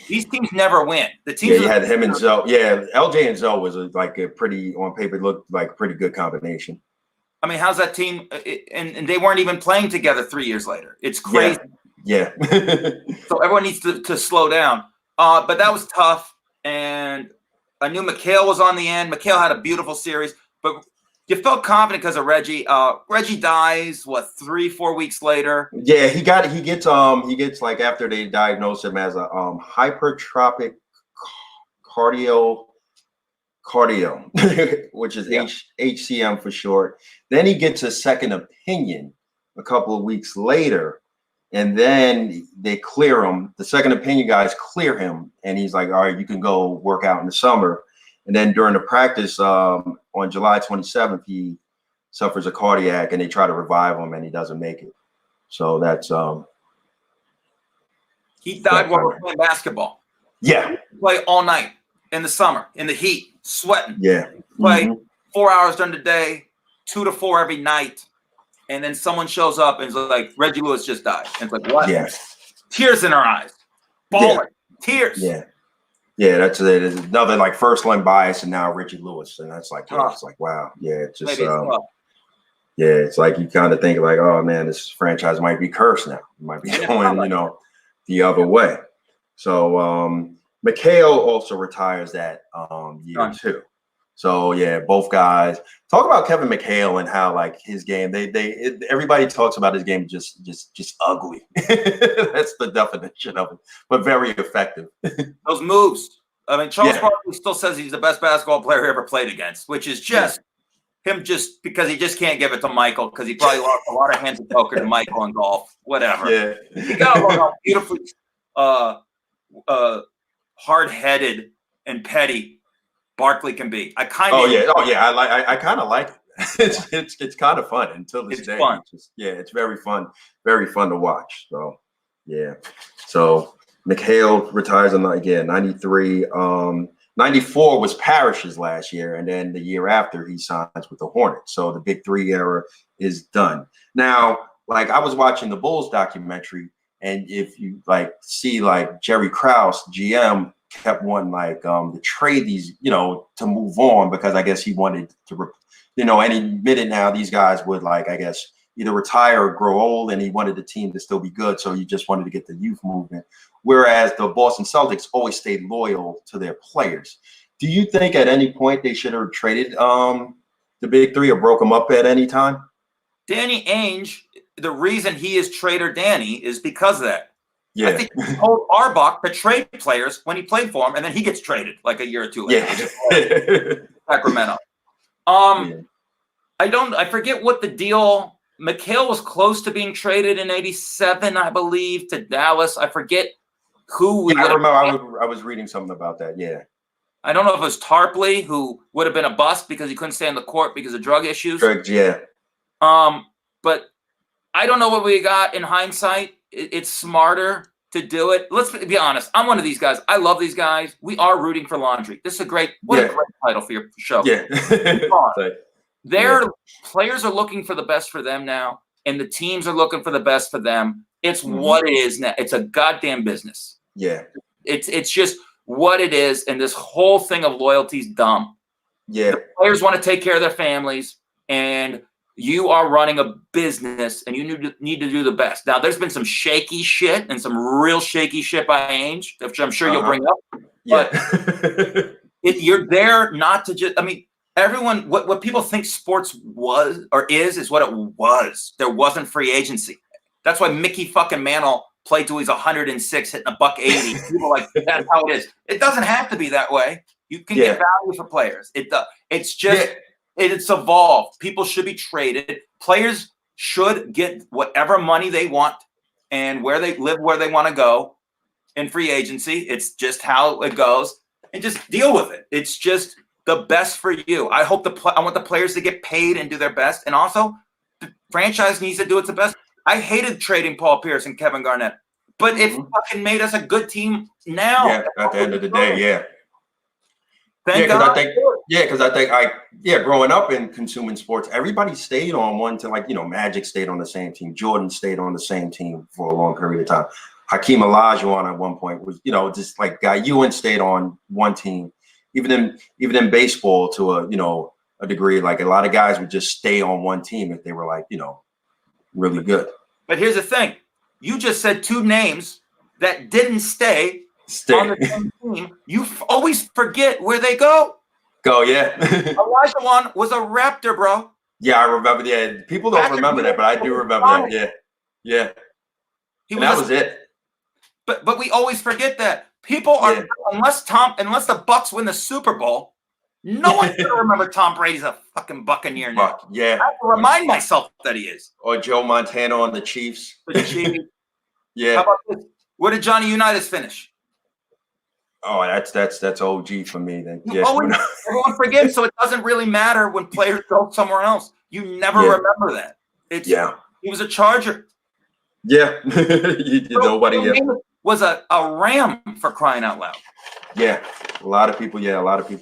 These teams never win. The teams. You had him and Zoe. Yeah, LJ and Zoe was on paper, looked like a pretty good combination. I mean, how's that team? And they weren't even playing together 3 years later. It's crazy. Yeah. So everyone needs to slow down. But that was tough. And I knew McHale was on the end. McHale had a beautiful series, but you felt confident because of Reggie. Reggie dies 3-4 weeks later. Yeah, he gets like after they diagnosed him as a hypertrophic cardio, which is HCM for short. Then he gets a second opinion a couple of weeks later. And then they clear him. The second opinion guys clear him. And he's like, all right, you can go work out in the summer. And then during the practice on July 27th, he suffers a cardiac and they try to revive him and he doesn't make it. So that's he died while we're playing basketball. Yeah. Play all night in the summer, in the heat, sweating. Yeah. Play 4 hours during the day, 2 to 4 every night. And then someone shows up and is like, Reggie Lewis just died. And it's like, what? Yeah. Tears in our eyes. Bawling. Tears. Yeah. Yeah, that's it. It's another like first line bias and now Reggie Lewis. And that's like, it's like, wow. Yeah, it's just it's like you kind of think like, oh man, this franchise might be cursed now. It might be going, the other way. So McHale also retires that year too. So yeah, both guys. Talk about Kevin McHale and how like his game. Everybody talks about his game just ugly. That's the definition of it, but very effective. Those moves. I mean, Charles Barkley still says he's the best basketball player he ever played against, which is just him just because he just can't give it to Michael because he probably lost a lot of hands of poker to Michael in golf. Whatever. Yeah, you gotta learn how beautifully hard-headed and petty Barkley can be. I kind of I kind of like it. It's kind of fun until this day. Fun. It's very fun to watch. So so McHale retires in 93. 94 was Parrish's last year, and then the year after he signs with the Hornets. So the Big Three era is done. Now, like I was watching the Bulls documentary, and if you like see like Jerry Krause, GM, kept wanting like to trade these, to move on because I guess he wanted to, any minute now these guys would like I guess either retire or grow old, and he wanted the team to still be good. So he just wanted to get the youth movement. Whereas the Boston Celtics always stayed loyal to their players. Do you think at any point they should have traded the Big Three or broke them up at any time? Danny Ainge, the reason he is Trader Danny is because of that. Yeah. I think he told Arbach to trade players when he played for him, and then he gets traded like a year or two later. Yeah. Sacramento. I forget what the deal. McHale was close to being traded in '87, I believe, to Dallas. I forget who we. I remember I was reading something about that. Yeah. I don't know if it was Tarpley, who would have been a bust because he couldn't stay on the court because of drug issues. Drugs, yeah. But I don't know what we got in hindsight. It's smarter to do it. Let's be honest. I'm one of these guys. I love these guys. We are rooting for laundry. This is a great title for your show. Yeah. Their players are looking for the best for them now, and the teams are looking for the best for them. It's what it is now. It's a goddamn business. Yeah. It's just what it is, and this whole thing of loyalty is dumb. Yeah. The players want to take care of their families, and you are running a business, and you need to do the best. Now, there's been some shaky shit and some real shaky shit by Ainge, which I'm sure you'll bring up. Yeah. But you're there not to just – I mean, everyone, what people think sports was or is what it was. There wasn't free agency. That's why Mickey fucking Mantle played till he's 106, hitting $180. People are like, that's how it is. It doesn't have to be that way. You can get value for players. It's just it's evolved. People should be traded. Players should get whatever money they want and where they live, where they want to go in free agency. It's just how it goes, and just deal with it. It's just the best for you. I want the players to get paid and do their best, and also the franchise needs to do its best. I hated trading Paul Pierce and Kevin Garnett, but it fucking made us a good team now. Yeah, at the end of the day, yeah. Thank God. Because I think growing up and consuming sports, everybody stayed on one to Magic stayed on the same team. Jordan stayed on the same team for a long period of time. Hakeem Olajuwon at one point was, just like Guy Ewan stayed on one team. Even in baseball to a degree, like a lot of guys would just stay on one team if they were really good. But here's the thing. You just said two names that didn't stay on the same team. You always forget where they go. Yeah. Olajuwon was a Raptor, bro. Yeah, I remember. Yeah, people don't remember that, but I do remember that. Yeah. That was it. But we always forget that. People are unless the Bucks win the Super Bowl, no one's gonna remember Tom Brady's a fucking Buccaneer now. Yeah. I have to remind myself that he is. Or Joe Montana on the Chiefs. The Chiefs. Yeah. How about this? Where did Johnny Unitas finish? Oh, that's OG for me. Then everyone forgets, so it doesn't really matter when players go somewhere else. You never remember that. He was a Charger. Yeah. Nobody was a Ram, for crying out loud. Yeah. A lot of people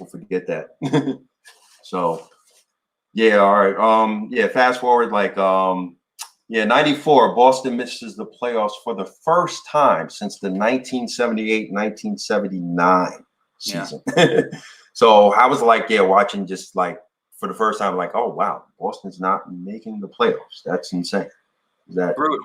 forget that. So all right. Fast forward 94, Boston misses the playoffs for the first time since the 1978-1979 season. So I was watching just for the first time, oh wow, Boston's not making the playoffs. That's insane. Is that brutal?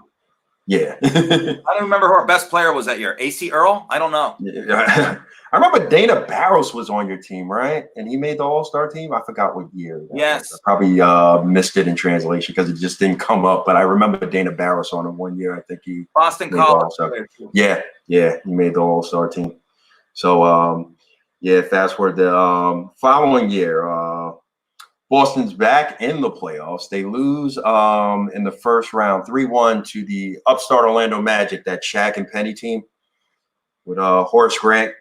Yeah. I don't remember who our best player was that year. AC Earl? I don't know. Yeah. I remember Dana Barros was on your team, right? And he made the All-Star team. I forgot what year. Yes. I probably missed it in translation because it just didn't come up. But I remember Dana Barros on him one year. I think he Boston College. Yeah, he made the All-Star team. So fast forward the following year, Boston's back in the playoffs. They lose in the first round 3-1 to the upstart Orlando Magic, that Shaq and Penny team with Horace Grant.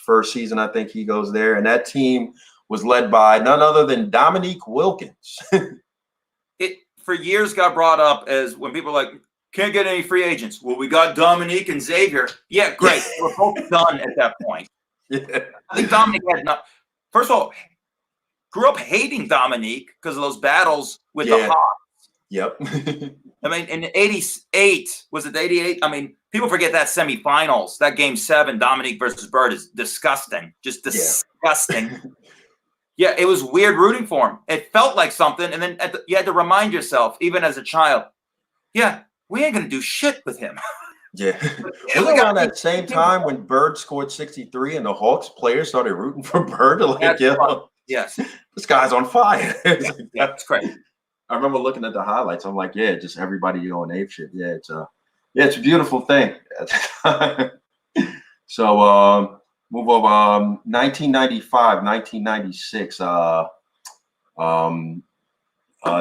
First season, I think he goes there. And that team was led by none other than Dominique Wilkins. It for years got brought up as when people are like, can't get any free agents. Well, we got Dominique and Xavier. Yeah, great. We're both done at that point. Yeah. I think Dominique had not. First of all, grew up hating Dominique because of those battles with the Hawks. Yep. I mean, in '88, was it '88? I mean, people forget that semifinals, that Game 7, Dominique versus Bird is disgusting, just disgusting. Yeah, it was weird rooting for him. It felt like something, and then you had to remind yourself, even as a child, yeah, we ain't gonna do shit with him. Yeah. Was it around that same time when Bird scored 63 and the Hawks players started rooting for Bird? Like, yes, this guy's on fire. Yeah, it's crazy. I remember looking at the highlights. I'm like, yeah, just everybody going ape shit. Yeah, it's a beautiful thing. So move over. 1995, 1996.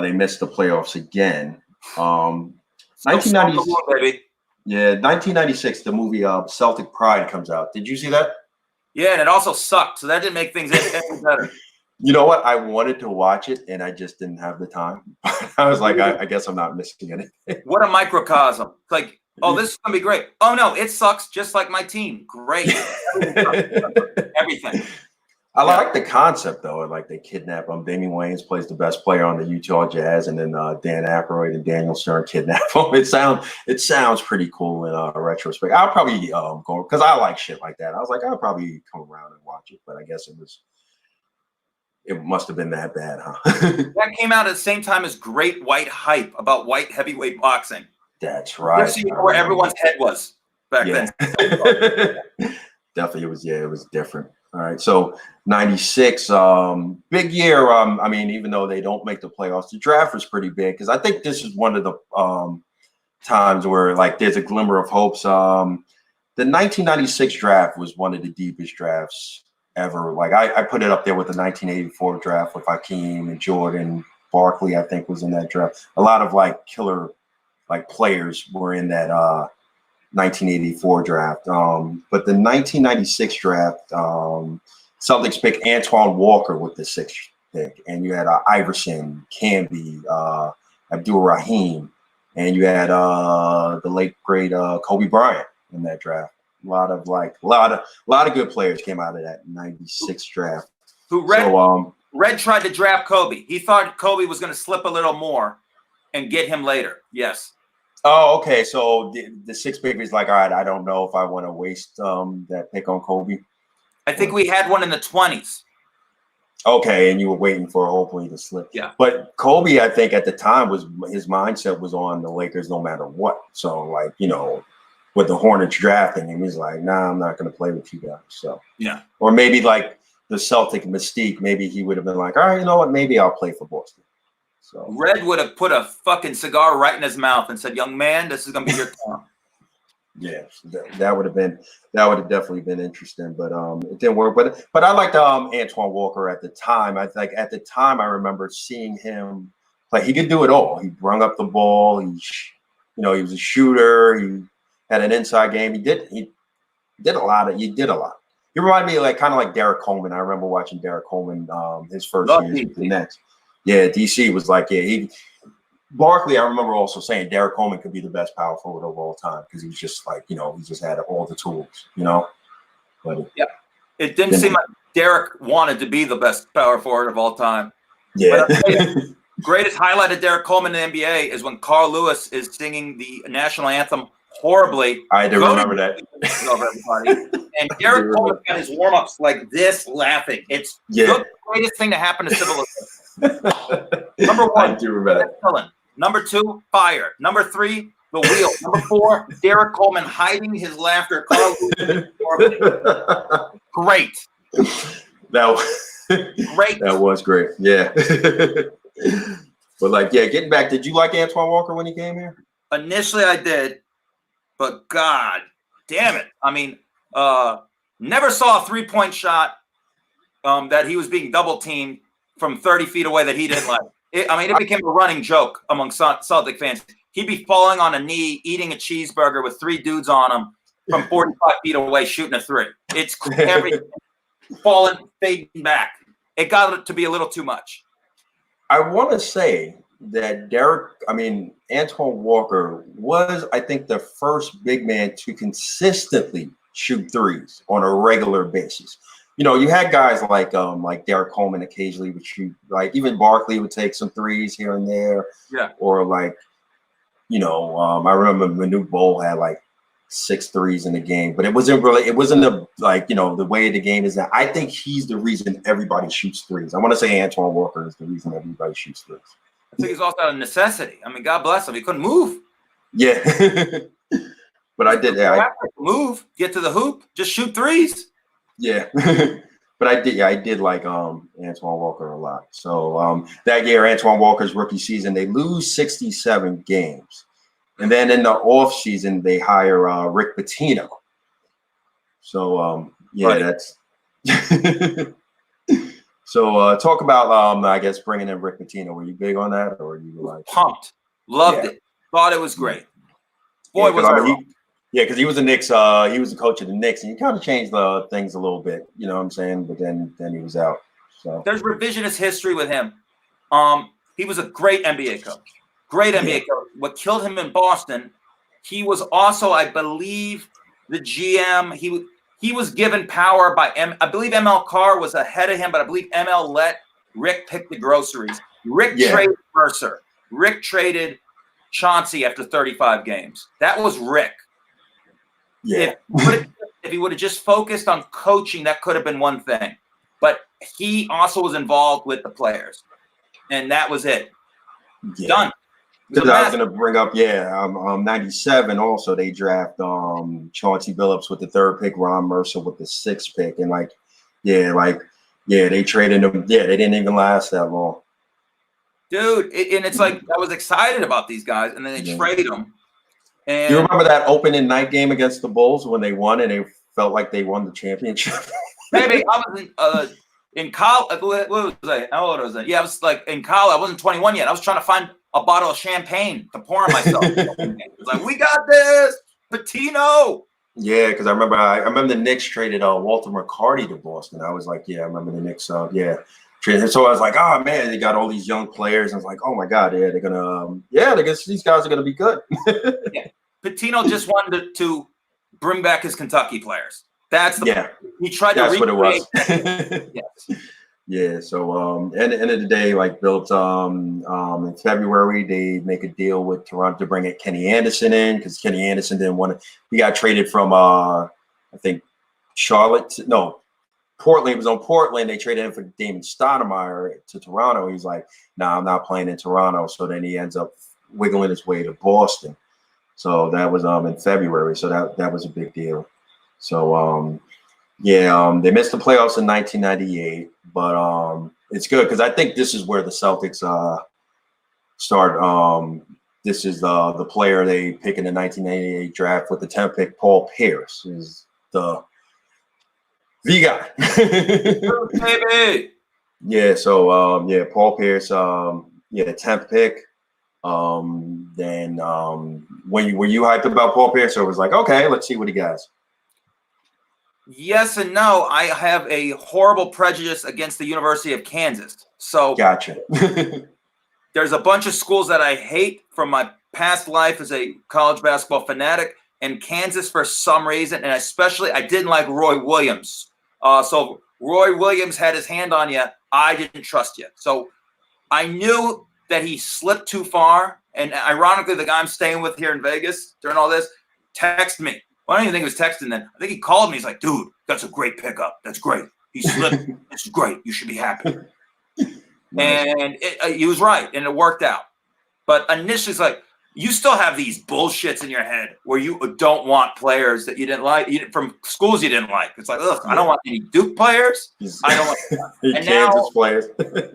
They missed the playoffs again. 1996. Baby. Yeah, 1996. The movie Celtic Pride comes out. Did you see that? Yeah, and it also sucked. So that didn't make things any better. You know what? I wanted to watch it, and I just didn't have the time. I was like, I guess I'm not missing anything. What a microcosm. It's like, oh, this is going to be great. Oh, no, it sucks just like my team. Great. Everything. I like the concept, though. Like, they kidnap him. Damian Wayans plays the best player on the Utah Jazz, and then Dan Aykroyd and Daniel Stern kidnap him. It sounds pretty cool in retrospect. I'll probably go, because I like shit like that. I was like, I'll probably come around and watch it, but I guess it must have been that bad, huh? That came out at the same time as Great White Hype about white heavyweight boxing. That's right. Where everyone's head was back then. Definitely, it was different. All right, so 96, big year. I mean, even though they don't make the playoffs, the draft was pretty big because I think this is one of the times where like there's a glimmer of hopes. The 1996 draft was one of the deepest drafts ever. Like I put it up there with the 1984 draft with Hakeem and Jordan. Barkley, I think, was in that draft. A lot of like killer like players were in that 1984 draft. But the 1996 draft, Celtics picked Antoine Walker with the sixth pick, and you had Iverson, Camby, Abdul Rahim, and you had the late great Kobe Bryant in that draft. A lot of good players came out of that 96 draft. Red tried to draft Kobe. He thought Kobe was going to slip a little more and get him later. Yes. Oh, okay. So the sixth pick is like, all right, I don't know if I want to waste that pick on Kobe. I think we had one in the 20s. Okay, and you were waiting for hopefully to slip. Yeah. But Kobe, I think at the time his mindset was on the Lakers no matter what. So like, with the Hornets drafting him, he's like, nah, I'm not going to play with you guys. So yeah. Or maybe like the Celtic mystique, maybe he would have been like, all right, you know what? Maybe I'll play for Boston. So Red would have put a fucking cigar right in his mouth and said, young man, this is going to be your time. Yeah, that would have definitely been interesting, but it didn't work. But I liked Antoine Walker at the time. At the time I remember seeing him play. He could do it all. He brung up the ball. He was a shooter. He had an inside game. He did a lot. He reminded me of kind of like Derek Coleman. I remember watching Derek Coleman his first years with the Nets. Yeah, DC was like, Barkley, I remember also saying Derek Coleman could be the best power forward of all time because he was just like, he just had all the tools, But yeah, it didn't seem like Derek wanted to be the best power forward of all time. Yeah. But greatest highlight of Derek Coleman in the NBA is when Carl Lewis is singing the national anthem horribly. I do remember that. Everybody. And Derek Coleman got his warm-ups like this, laughing. It's the greatest thing to happen to civilization. Number 1, I do remember that. Number 2, fire. Number 3, the wheel. Number 4, Derek Coleman hiding his laughter. Carl great. Great. That was great. Yeah. But getting back, did you like Antoine Walker when he came here? Initially, I did, but God damn it! I mean, never saw a 3-point shot that he was being double teamed from 30 feet away that he didn't like. It became a running joke among Celtic fans. He'd be falling on a knee, eating a cheeseburger with 3 dudes on him from 45 feet away, shooting a 3. It's everything falling, fading back. It got to be a little too much. I want to say that Antoine Walker was, I think, the first big man to consistently shoot threes on a regular basis. You know, you had guys like Derek Coleman occasionally would shoot, like even Barkley would take some threes here and there. Yeah. Or like, you know, I remember Manute Bol had like 6 threes in the game, but it wasn't the, like, you know, the way the game is now. I think he's the reason everybody shoots threes. I want to say Antoine Walker is the reason everybody shoots threes. I think it's also a necessity. I mean, God bless him. He couldn't move. Yeah. But I did. Yeah, move, get to the hoop, just shoot threes. Yeah. But I did. Yeah, I did like Antoine Walker a lot. So that year, Antoine Walker's rookie season, they lose 67 games, and then in the off season, they hire Rick Pitino. So yeah, right. That's. So talk about I guess bringing in Rick Pitino. Were you big on that, or were you like pumped? Loved it. Thought it was great. Boy, was I. Yeah, because he was the Knicks. He was the coach of the Knicks, and he kind of changed the things a little bit. You know what I'm saying? But then he was out. So there's revisionist history with him. He was a great NBA coach. Great NBA coach. What killed him in Boston, he was also, I believe, the GM. He was given power by I believe ML Carr was ahead of him, but I believe ML let Rick pick the groceries. Rick traded Mercer. Rick traded Chauncey after 35 games. That was Rick. Yeah. If he would have just focused on coaching, that could have been one thing. But he also was involved with the players, and that was it. Yeah. Done. I was going to bring up, 97 also they draft Chauncey Billups with the 3rd pick, Ron Mercer with the 6th pick, and they traded them. Yeah, they didn't even last that long. Dude, and it's like I was excited about these guys, and then they trade them. And do you remember that opening night game against the Bulls when they won and they felt like they won the championship? Maybe I was in college. What was I? How old was I? Yeah, I was like in college. I wasn't 21 yet. I was trying to find a bottle of champagne to pour on myself. It was like, we got this, Pitino. Yeah, because I remember the Knicks traded Walter McCarty to Boston. I was like, I remember the Knicks. So I was like, oh man, they got all these young players. I was like, oh my god, they're gonna, these guys are gonna be good. Yeah, Pitino just wanted to bring back his Kentucky players. That's he tried to recreate. That's what it was. Yes. Yeah. So at the end of the day, like Billups, in February they make a deal with Toronto to bring Kenny Anderson in because Kenny Anderson didn't want to. He got traded from I think Portland. He was on Portland. They traded him for Damon Stoudemire to Toronto. He's like, nah, I'm not playing in Toronto. So then he ends up wiggling his way to Boston. So that was in February. So that was a big deal. So they missed the playoffs in 1998, but it's good because I think this is where the Celtics start. This is the player they pick in the 1998 draft with the 10th pick. Paul Pierce is the guy. Baby. Yeah. So Paul Pierce. 10th pick. Then were you hyped about Paul Pierce, or was like, okay, let's see what he got? Yes and no. I have a horrible prejudice against the University of Kansas. So gotcha. There's a bunch of schools that I hate from my past life as a college basketball fanatic, and Kansas for some reason, and especially I didn't like Roy Williams. So Roy Williams had his hand on you. I didn't trust you. So I knew that he slipped too far. And ironically, the guy I'm staying with here in Vegas during all this texted me. Well, I don't even think he was texting then. I think he called me. He's like, dude, that's a great pickup. That's great. He slipped. It's great. You should be happy. And he was right, and it worked out. But initially, it's like, you still have these bullshits in your head where you don't want players that you didn't like, from schools you didn't like. It's like, ugh, I don't want any Duke players. I don't want and Kansas now, players.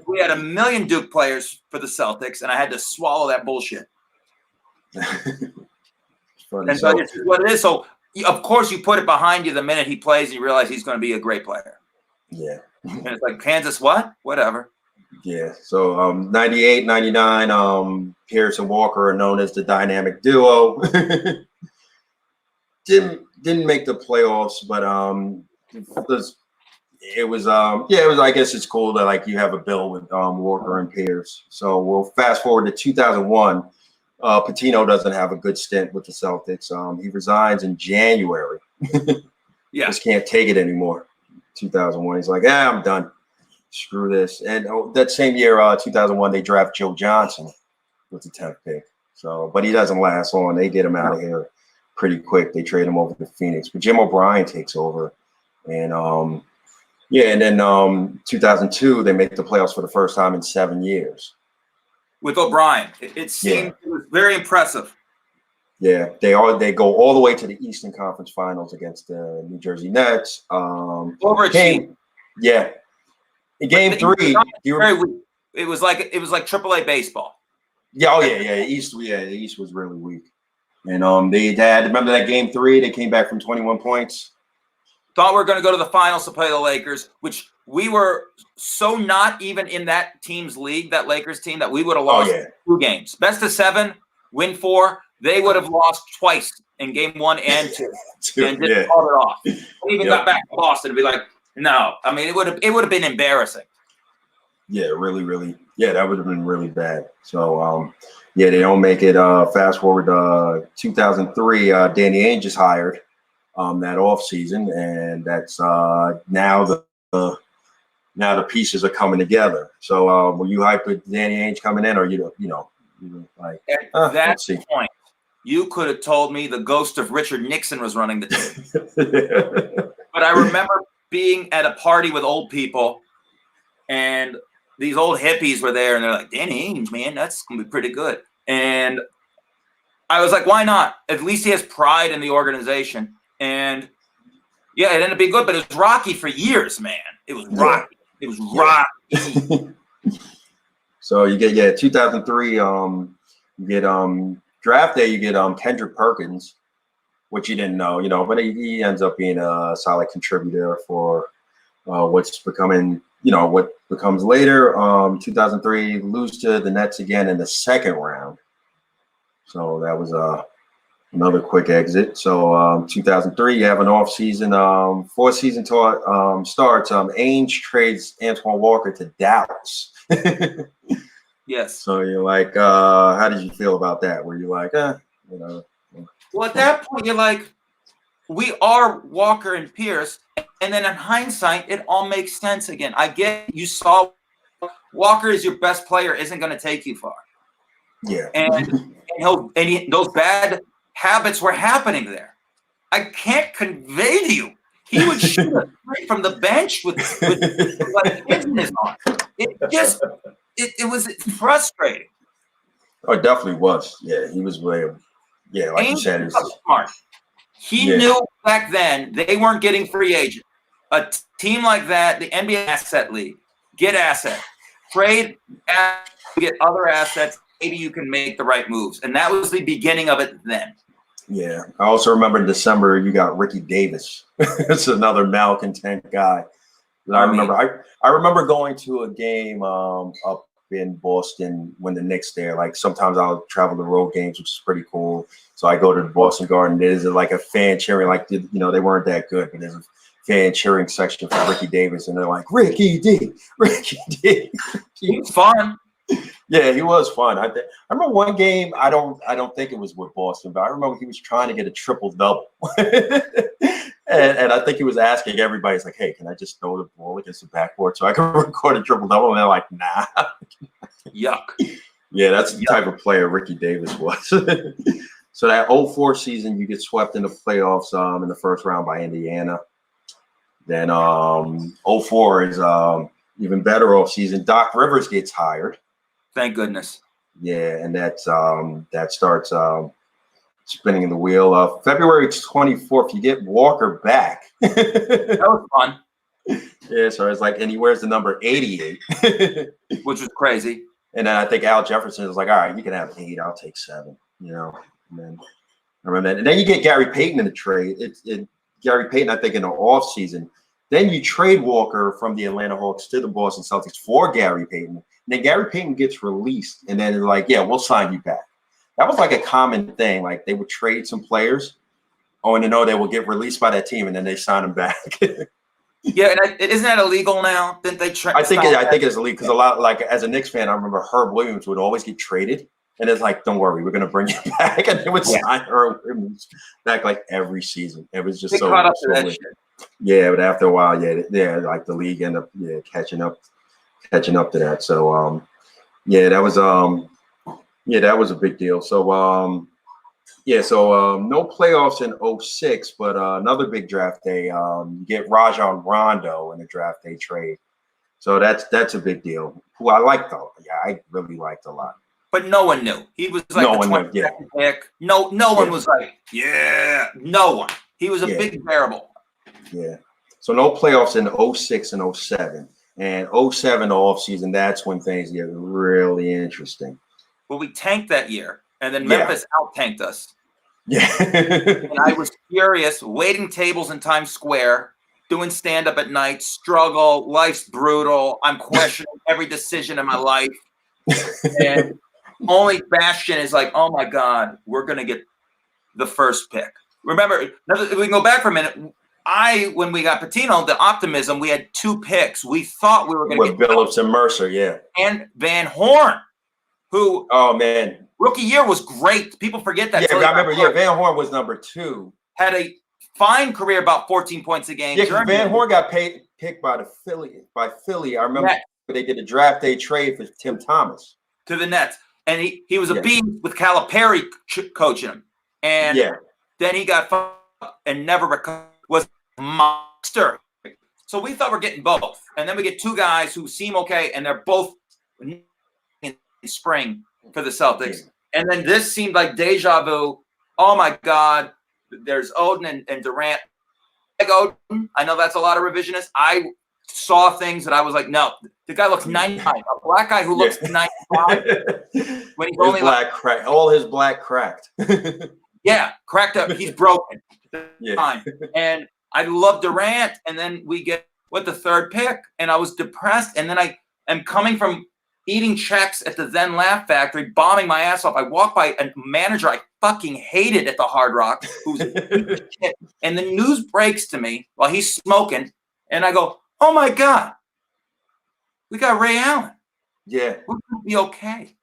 We had 1 million Duke players for the Celtics, and I had to swallow that bullshit. And so it's what it is. So, of course, you put it behind you the minute he plays, and you realize he's going to be a great player. Yeah. And it's like, Kansas what? Whatever. Yeah. So 98, 99, Pierce and Walker are known as the dynamic duo. Didn't make the playoffs, but it was I guess it's cool that like you have a bill with Walker and Pierce. So we'll fast forward to 2001. Pitino doesn't have a good stint with the Celtics. He resigns in January. Yeah. Just can't take it anymore. 2001, he's like, I'm done. Screw this. And that same year, 2001, they draft Joe Johnson with the 10th pick. So, but he doesn't last long. They get him out of here pretty quick. They trade him over to Phoenix. But Jim O'Brien takes over. And, and then 2002, they make the playoffs for the first time in 7 years. With O'Brien. It seemed it was very impressive. Yeah, they go all the way to the Eastern Conference Finals against the New Jersey Nets. Overachieved. Yeah. In game 3, it was like AAA baseball. Yeah, the East was really weak. And they had, remember that game 3, they came back from 21 points. Thought we were going to go to the finals to play the Lakers, which we were so not even in that team's league, that Lakers team, that we would have lost 2 games. Best of 7, win 4. They would have lost twice in game 1 and 2, and just called it off. We even got back to Boston to be like, no. I mean, it would have been embarrassing. Yeah, really, really. Yeah, that would have been really bad. So, they don't make it. Fast forward 2003, Danny Ainge is hired that offseason, and that's now the pieces are coming together. So, were you hyped with Danny Ainge coming in, or you like at that point? You could have told me the ghost of Richard Nixon was running the team. But I remember being at a party with old people, and these old hippies were there, and they're like, Danny Ainge, man, that's going to be pretty good. And I was like, why not? At least he has pride in the organization. And, it ended up being good, but it was rocky for years, man. It was rocky. It was rocky. So you get 2003, you get draft day, you get Kendrick Perkins, which you didn't know, but he ends up being a solid contributor for what's becoming, what becomes later. 2003, lose to the Nets again in the second round. So that was another quick exit. So 2003, you have an off season. 4th season starts. Ainge trades Antoine Walker to Dallas. Yes. So you're like, how did you feel about that? Were you like, Well, at that point, you're like, we are Walker and Pierce. And then in hindsight, it all makes sense again. I get you saw Walker is your best player, isn't going to take you far. Yeah. And those bad habits were happening there. I can't convey to you. He would shoot a three from the bench with like kids in his arm. It was frustrating. Oh, it definitely was. Yeah, he was like you said, he was smart. He knew back then they weren't getting free agents. A team like that, the NBA asset league, get assets, trade, get other assets. Maybe you can make the right moves, and that was the beginning of it then. Yeah, I also remember in December you got Ricky Davis. It's another malcontent guy. I remember going to a game up in Boston when the Knicks there. Like sometimes I'll travel to road games, which is pretty cool. So I go to the Boston Garden. There's like a fan cheering, like they weren't that good, but there's a fan cheering section for Ricky Davis, and they're like Ricky D. He was fun. Yeah, he was fun. I remember one game. I don't think it was with Boston, but I remember he was trying to get a triple double, and I think he was asking everybody, "He's like, hey, can I just throw the ball against the backboard so I can record a triple double?" And they're like, "Nah." Yuck. Yeah, that's the type of player Ricky Davis was. So that 04 season, you get swept in the playoffs in the first round by Indiana. Then 04 is even better off season. Doc Rivers gets hired. Thank goodness. Yeah, and that starts spinning the wheel. February 24th, you get Walker back. That was fun. Yeah, so it's like, and he wears the number 88. Which was crazy. And then I think Al Jefferson was like, all right, you can have 8, I'll take 7, And then I remember that. And then you get Gary Payton in the trade. Gary Payton, I think, in the offseason. Then you trade Walker from the Atlanta Hawks to the Boston Celtics for Gary Payton. And then Gary Payton gets released, and then they're like, yeah, we'll sign you back. That was like a common thing. Like they would trade some players, only to know they will get released by that team, and then they sign them back. Yeah, and isn't that illegal now? Didn't they? I think it's illegal because a lot, like as a Knicks fan, I remember Herb Williams would always get traded, And it's like, don't worry, we're gonna bring you back, and they would sign her back like every season. It was just so caught up to that weird. shit. Yeah, but after a while, like the league ended up catching up to that. So that was that was a big deal. So no playoffs in 06, but another big draft day. You get Rajon Rondo in a draft day trade. So that's a big deal. Who I liked though. Yeah, I really liked a lot. But no one knew. He was like the 22nd pick. No one was like, no one. He was a big variable. Yeah. So no playoffs in 06 and 07. And 07 offseason, that's when things get really interesting. Well, we tanked that year, and then Memphis out-tanked us. Yeah. And I was furious, waiting tables in Times Square, doing stand-up at night, struggle, life's brutal. I'm questioning every decision in my life. And only Bastion is like, oh, my God, we're going to get the first pick. Remember, we can go back for a minute. When we got Patino, the optimism, we had 2 picks. We thought we were going to get Billups and Mercer, and Van Horn, who rookie year was great. People forget that. Yeah, I remember. Van Horn was number 2. Had a fine career, about 14 points a game. Yeah, because Van Horn got picked by Philly. I remember they did a draft day trade for Tim Thomas to the Nets, and he was a beast with Calipari coaching him, and then he got and never recovered. Was monster. So we thought we're getting both. And then we get 2 guys who seem okay, and they're both in spring for the Celtics. And then this seemed like deja vu. Oh, my God. There's Odin and Durant. Like Odin, I know that's a lot of revisionist. I saw things that I was like, no, the guy looks 95. A black guy who looks 95 when he's only all his black cracked. Cracked up. He's broken. And I love Durant, and then we get the 3rd pick, and I was depressed, and then I am coming from eating checks at the then Laugh Factory, bombing my ass off. I walk by a manager I fucking hated at the Hard Rock, who's shit, and the news breaks to me while he's smoking, and I go, oh my God, we got Ray Allen. Yeah. We're going to be okay.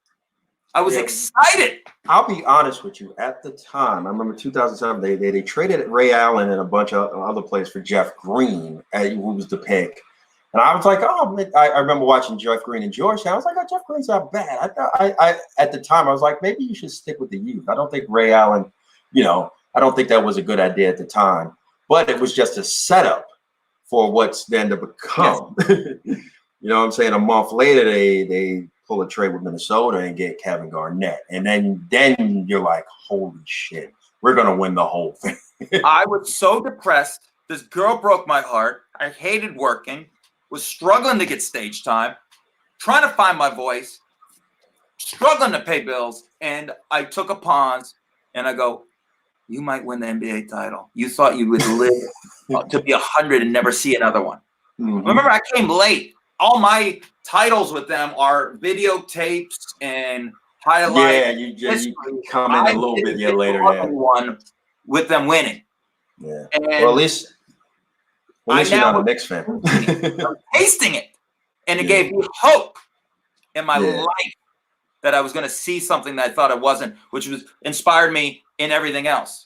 I was excited. I'll be honest with you. At the time, I remember 2007, they traded Ray Allen and a bunch of other players for Jeff Green, who was the pick. And I was like, I remember watching Jeff Green in Georgetown. I was like, Jeff Green's not bad. I thought at the time, I was like, maybe you should stick with the youth. I don't think Ray Allen, I don't think that was a good idea at the time. But it was just a setup for what's then to become. You know what I'm saying? A month later, they pull a trade with Minnesota and get Kevin Garnett. And then you're like, holy shit, we're going to win the whole thing. I was so depressed. This girl broke my heart. I hated working, was struggling to get stage time, trying to find my voice, struggling to pay bills. And I took a pause and I go, you might win the NBA title. You thought you would live to be 100 and never see another one. Mm-hmm. Remember, I came late. All my titles with them are videotapes and highlights. Yeah, you come in a little bit later. One with them winning. Yeah. And well, at least you're not a Knicks fan. I'm tasting it. And it gave me hope in my life that I was going to see something that I thought it wasn't, which was inspired me in everything else.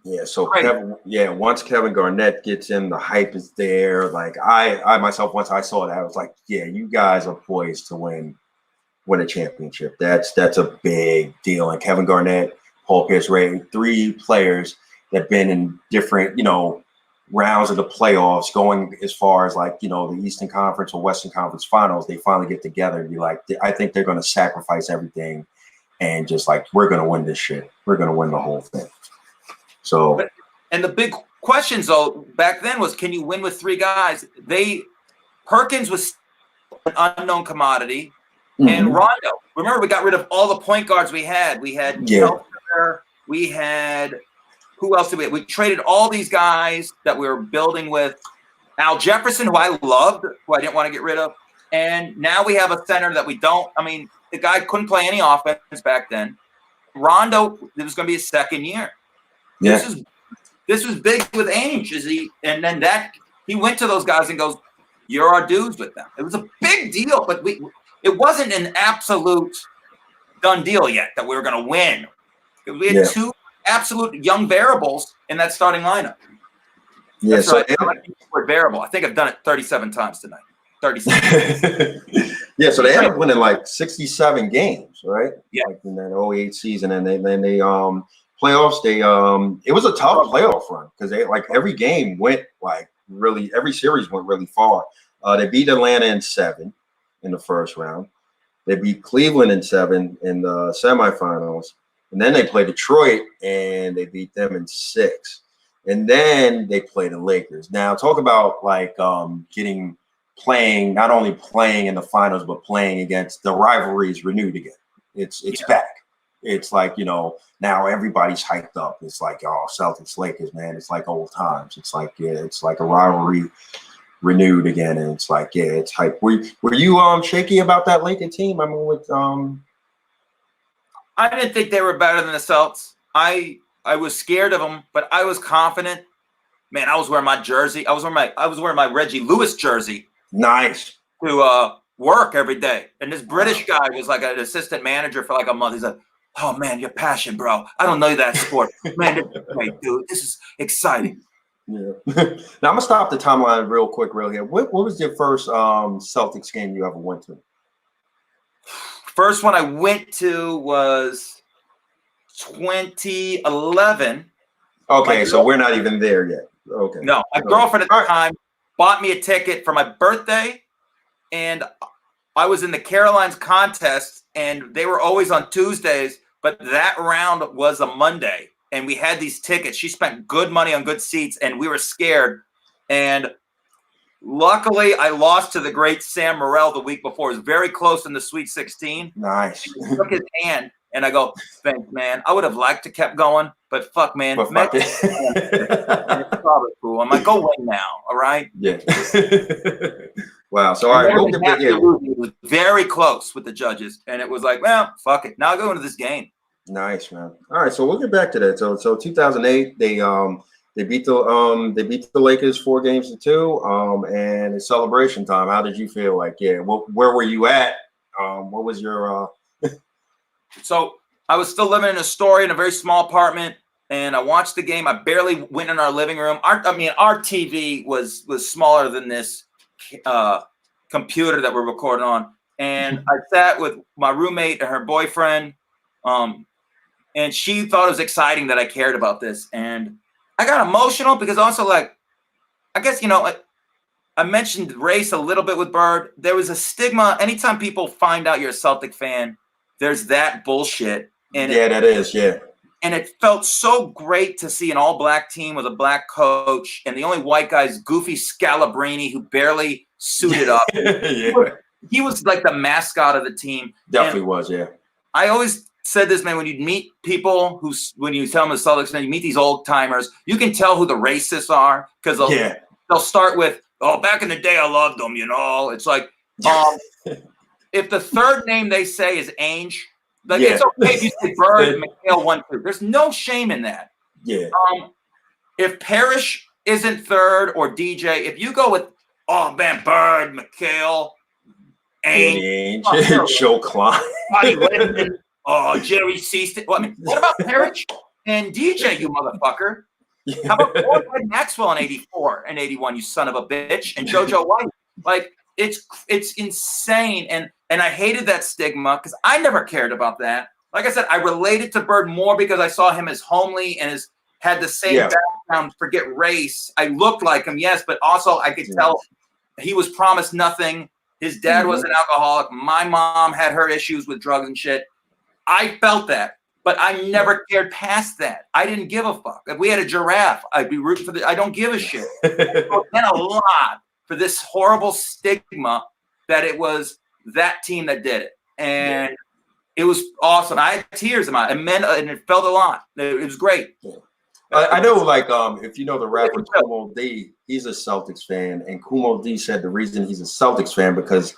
Yeah, so once Kevin Garnett gets in, the hype is there. Like I myself, once I saw that, I was like, yeah, you guys are poised to win a championship. That's a big deal. And Kevin Garnett, Paul Pierce, Ray, 3 players that have been in different, rounds of the playoffs, going as far as like, the Eastern Conference or Western Conference Finals. They finally get together and be like, I think they're going to sacrifice everything and just like, we're going to win this shit. We're going to win the whole thing. So, and the big questions though back then was, can you win with 3 guys? Perkins was an unknown commodity, and Rondo. Remember, we got rid of all the point guards we had. We had we had who else did we have? We traded all these guys that we were building with. Al Jefferson, who I loved, who I didn't want to get rid of, and now we have a center that we don't. I mean, the guy couldn't play any offense back then. Rondo, it was going to be his 2nd year. Yeah. This was big with Ainge, and then he went to those guys and goes, "You're our dudes with them." It was a big deal, but it wasn't an absolute done deal yet that we were going to win. We had two absolute young variables in that starting lineup. Yeah, that's so right. I like the word variable. I think I've done it 37 times tonight. 37. Yeah, so they ended up winning like 67 games, right? Yeah. Like in that 08 season, and then they playoffs. They it was a tough playoff run because they like every game went like really, every series went really far. They beat Atlanta in 7 in the first round. They beat Cleveland in 7 in the semifinals, and then they played Detroit and they beat them in 6. And then they play the Lakers. Now, talk about like playing, not only playing in the finals, but playing against the rivalries renewed again. It's back. It's like, now everybody's hyped up. It's like, oh, Celtics, Lakers, man. It's like old times. It's like, it's like a rivalry renewed again. And it's like, it's hype. Were you shaky about that Lakers team? I mean, I didn't think they were better than the Celtics. I was scared of them, but I was confident. Man, I was wearing my jersey. I was wearing my Reggie Lewis jersey. Nice. To work every day. And this British guy was like an assistant manager for like a month. He's like, "Oh man, your passion, bro. I don't know that sport. Man, this is great, dude. This is exciting." Yeah. Now I'm gonna stop the timeline real quick, here. What was your first Celtics game you ever went to? First one I went to was 2011. Okay, so we're not even there yet. Okay. No, my girlfriend at the time bought me a ticket for my birthday, and I was in the Carolines contest, and they were always on Tuesdays, but that round was a Monday, and we had these tickets. She spent good money on good seats, and we were scared. And luckily, I lost to the great Sam Morrell the week before. It was very close in the Sweet 16. Nice. He took his hand. And I go, thanks, man. I would have liked to kept going, but fuck, man. But fuck it's probably cool. I'm like, go win now, all right? Yeah. Wow. So all right, it was very close with the judges, and it was like, well, fuck it. Now I go into this game. Nice, man. All right, so we'll get back to that. So 2008, they beat the Lakers 4-2, and it's celebration time. How did you feel? Like, where were you at? What was your So I was still living in Astoria in a very small apartment, and I watched the game. I barely went in our living room. Our TV was smaller than this computer that we're recording on. And I sat with my roommate and her boyfriend, and she thought it was exciting that I cared about this. And I got emotional because also, like, I guess, I mentioned race a little bit with Bird. There was a stigma. Anytime people find out you're a Celtic fan, there's that bullshit. And that is. And it felt so great to see an all-black team with a black coach, and the only white guy is goofy Scalabrini, who barely suited up. He was like the mascot of the team. Definitely was, yeah. I always said this, man, when you meet people when you tell them the Celtics, man, you meet these old-timers, you can tell who the racists are because they'll start with, oh, back in the day, I loved them, It's like, if the third name they say is Ainge, like it's okay if you say Bird, McHale, 1-2. There's no shame in that. Yeah. If Parrish isn't third or DJ, if you go with, oh man, Bird, McHale, Ainge, Joe Klein, Jerry Seaston. Well, I mean, what about Parrish and DJ, you motherfucker? How about Floyd Maxwell in 84 and 81, you son of a bitch, and JoJo White? Like, it's insane, and I hated that stigma because I never cared about that. Like I said, I related to Bird more because I saw him as homely and had the same background. Forget race. I looked like him, yes, but also I could tell he was promised nothing. His dad was an alcoholic. My mom had her issues with drugs and shit. I felt that, but I never cared past that. I didn't give a fuck. If we had a giraffe, I'd be rooting for the. I don't give a shit. And a lot for this horrible stigma that it was that team that did it. And it was awesome. I had tears in my eyes. And it felt a lot. It was great. I know, like, if you know the rapper Kumo D, he's a Celtics fan. And Kumo D said the reason he's a Celtics fan because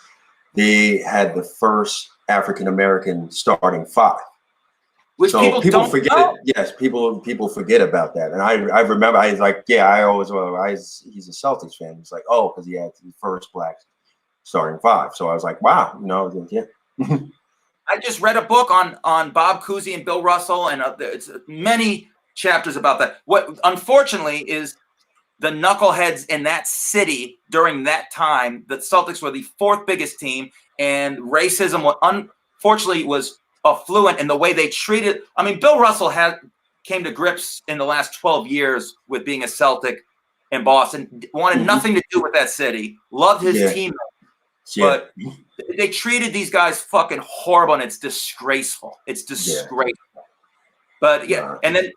they had the first African-American starting 5. Which so people forget. Know. Yes, people forget about that. And I remember I was like, I always he's a Celtics fan. He's like, oh, because he had the first black starting 5. So I was like, wow, I just read a book on Bob Cousy and Bill Russell, and it's many chapters about that. What unfortunately is the knuckleheads in that city during that time, the Celtics were the fourth biggest team, and racism unfortunately was affluent in the way they treated. I mean, Bill Russell came to grips in the last 12 years with being a Celtic in Boston, wanted nothing to do with that city, loved his team, but they treated these guys fucking horrible, and it's disgraceful. It's disgraceful. But and then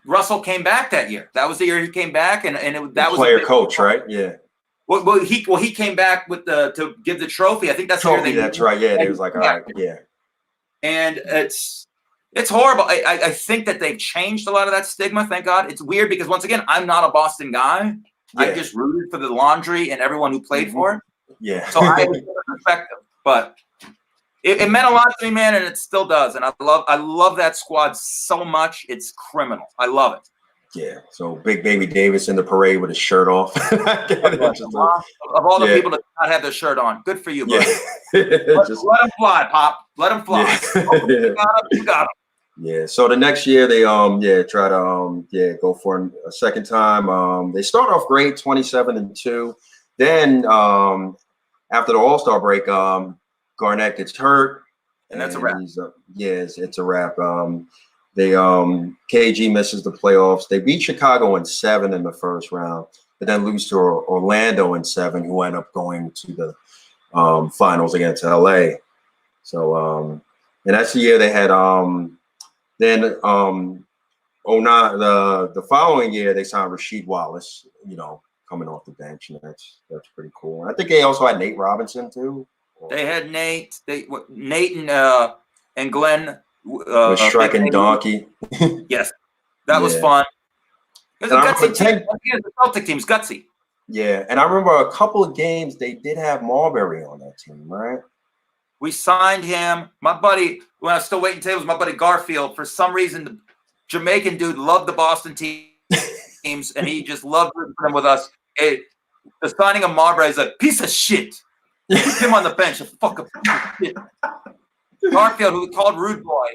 Russell came back that year. That was the year he came back, and that was player coach, right? Yeah. Well, he came back with to give the trophy. I think that's trophy. The year that's right. Yeah, it was like, all right, yeah. And it's horrible. I think that they've changed a lot of that stigma. Thank God. It's weird because once again, I'm not a Boston guy. I just rooted for the Laundry and everyone who played for it. Yeah. So I have a perspective, but it meant a lot to me, man, and it still does. And I love that squad so much. It's criminal. I love it. Yeah. So Big Baby Davis in the parade with his shirt off. Of all the people that not have their shirt on, good for you, buddy. Let them fly, Pop. Let them fly. You got them. Yeah. So the next year they try to go for a second time. They start off great, 27-2. Then after the All-Star break, Garnett gets hurt, and that's a wrap. It's a wrap. KG misses the playoffs. They beat Chicago in 7 in the first round, but then lose to Orlando in 7, who end up going to the finals against LA. So and that's the year they had then 09, the following year they signed Rasheed Wallace, coming off the bench, and that's pretty cool. I think they also had Nate Robinson too. They had Nate. Nate and Glenn was striking donkey. Yes, that was fun. It was a gutsy team. The Celtic team's gutsy. Yeah, and I remember a couple of games they did have Marbury on that team, right? We signed him. My buddy, when I was still waiting tables, my buddy Garfield, for some reason, the Jamaican dude loved the Boston teams, and he just loved them with us. The signing of Marbury is a piece of shit. Put him on the bench, a fucking piece of shit. Garfield, who called Rude Boy,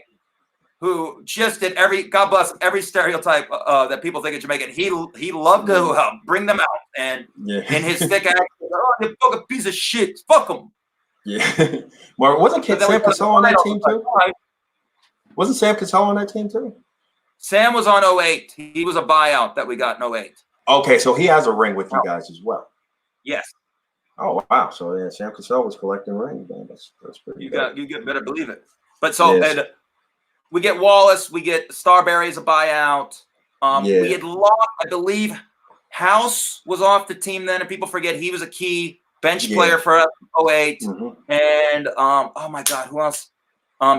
who just did God bless every stereotype that people think of Jamaican. He loved to bring them out, and in his thick accent, you fucking piece of shit, fuck him. Yeah, wasn't Sam Cassell on that team too? Wasn't Sam Cassell on that team too? Sam was on 08. He was a buyout that we got in 08. Okay, so he has a ring with you guys as well. Yes. Oh wow! So Sam Cassell was collecting rings. Man. That's pretty. You better believe it. But and we get Wallace. We get Starberry as a buyout. We had lost, I believe, House was off the team then, and people forget he was a key bench player for us in 08. And oh my God, who else?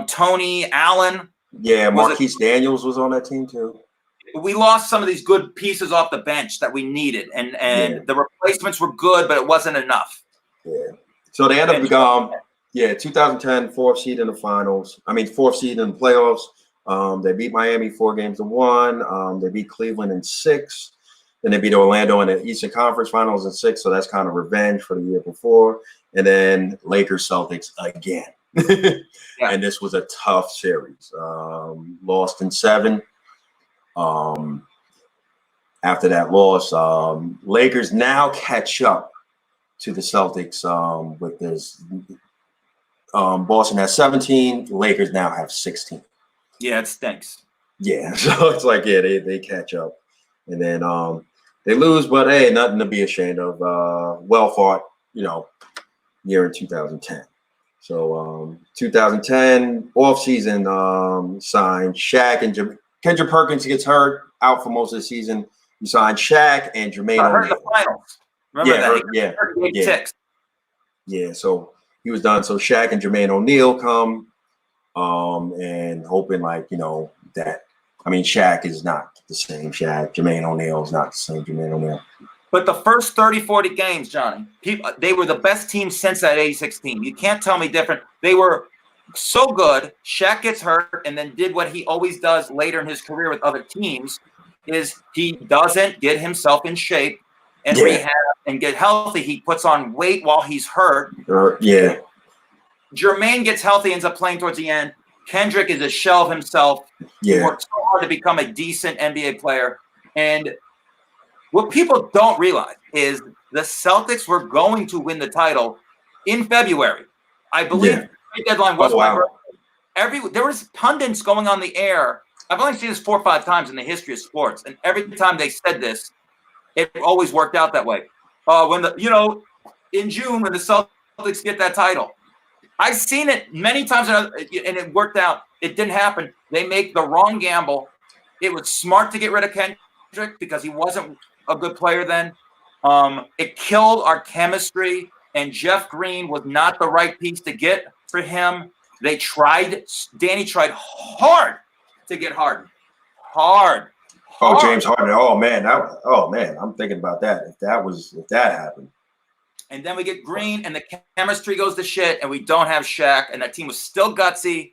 Tony Allen. Yeah, Marquise Daniels was on that team too. We lost some of these good pieces off the bench that we needed, and the replacements were good, but it wasn't enough. Yeah. So they ended up 2010 fourth seed in the finals. Fourth seed in the playoffs. They beat Miami 4-1. They beat Cleveland in 6. Then they beat Orlando in the Eastern Conference Finals in 6. So that's kind of revenge for the year before. And then Lakers Celtics again. And this was a tough series. Lost in 7. After that loss, Lakers now catch up to the Celtics with this. Boston has 17. Lakers now have 16. Yeah, it stinks. Yeah, so it's like they catch up, and then they lose, but hey, nothing to be ashamed of. Well fought, year in 2010. So 2010 off season signed Shaq and Kendrick Perkins gets hurt out for most of the season. You signed Shaq and Jermaine O'Neal. The finals. Remember that? Yeah. So he was done. So Shaq and Jermaine O'Neal come, and hoping that. Shaq is not the same Shaq. Jermaine O'Neal is not the same Jermaine O'Neal. But the first 30, 40 games, Johnny, they were the best team since that 86 team. You can't tell me different. They were so good. Shaq gets hurt and then did what he always does later in his career with other teams, is he doesn't get himself in shape and rehab and get healthy. He puts on weight while he's hurt. Jermaine gets healthy, ends up playing towards the end. Kendrick is a shell of himself. Yeah. He worked so hard to become a decent NBA player. And what people don't realize is the Celtics were going to win the title in February. I believe the trade deadline was my birthday. There was pundits going on the air. I've only seen this 4 or 5 times in the history of sports, and every time they said this, it always worked out that way. In June when the Celtics get that title, I've seen it many times, and it worked out. It didn't happen. They make the wrong gamble. It was smart to get rid of Kendrick because he wasn't a good player then. It killed our chemistry, and Jeff Green was not the right piece to get for him. Danny tried hard to get Harden. Hard. Oh, James Harden. Oh man, I'm thinking about that. If that happened. And then we get Green, and the chemistry goes to shit, and we don't have Shaq, and that team was still gutsy.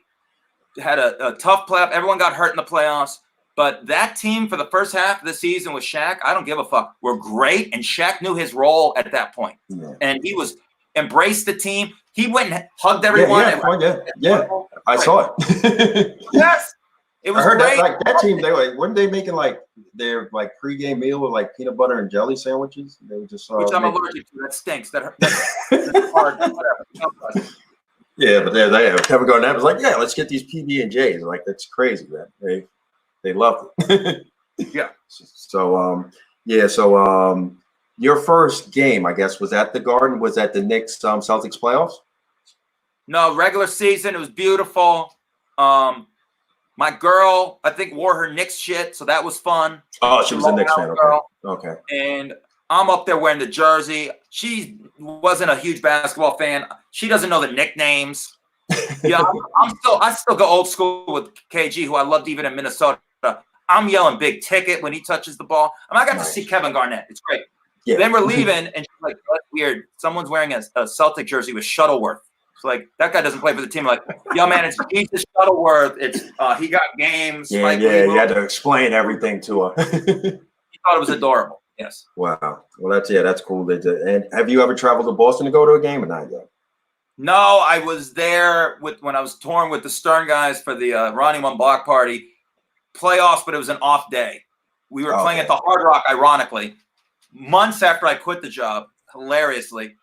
Had a tough playoff. Everyone got hurt in the playoffs. But that team for the first half of the season with Shaq, I don't give a fuck. We're great, and Shaq knew his role at that point. Yeah. And he embraced the team. He went and hugged everyone. Yeah. I saw it. Yes. It was I heard great. That team, weren't they making their pregame meal with peanut butter and jelly sandwiches? They were just which I'm allergic to. That stinks. That's hard. Yeah, but Kevin Garnett was like, yeah, let's get these PB&Js. That's crazy, man. They loved it. Yeah. So your first game, I guess, was at the Garden. Was that the Knicks Celtics playoffs? No, regular season. It was beautiful. My girl, I think, wore her Knicks shit, so that was fun. Oh, she was a Knicks fan. Okay. And I'm up there wearing the jersey. She wasn't a huge basketball fan. She doesn't know the nicknames. Yeah, I still go old school with KG, who I loved even in Minnesota. I'm yelling big ticket when he touches the ball. I got to see Kevin Garnett. It's great. Yeah. Then we're leaving, and she's like, "That's weird. Someone's wearing a Celtic jersey with Shuttleworth." It's that guy doesn't play for the team. Yo, man, it's Jesus Shuttleworth. It's he got games. Yeah, you had to explain everything to her. He thought it was adorable. Yes. Wow. Well, that's cool. And have you ever traveled to Boston to go to a game or not yet? No, I was there when I was touring with the Stern guys for the Ronnie One Block Party playoffs, but it was an off day. We were playing at the Hard Rock, ironically, months after I quit the job. Hilariously,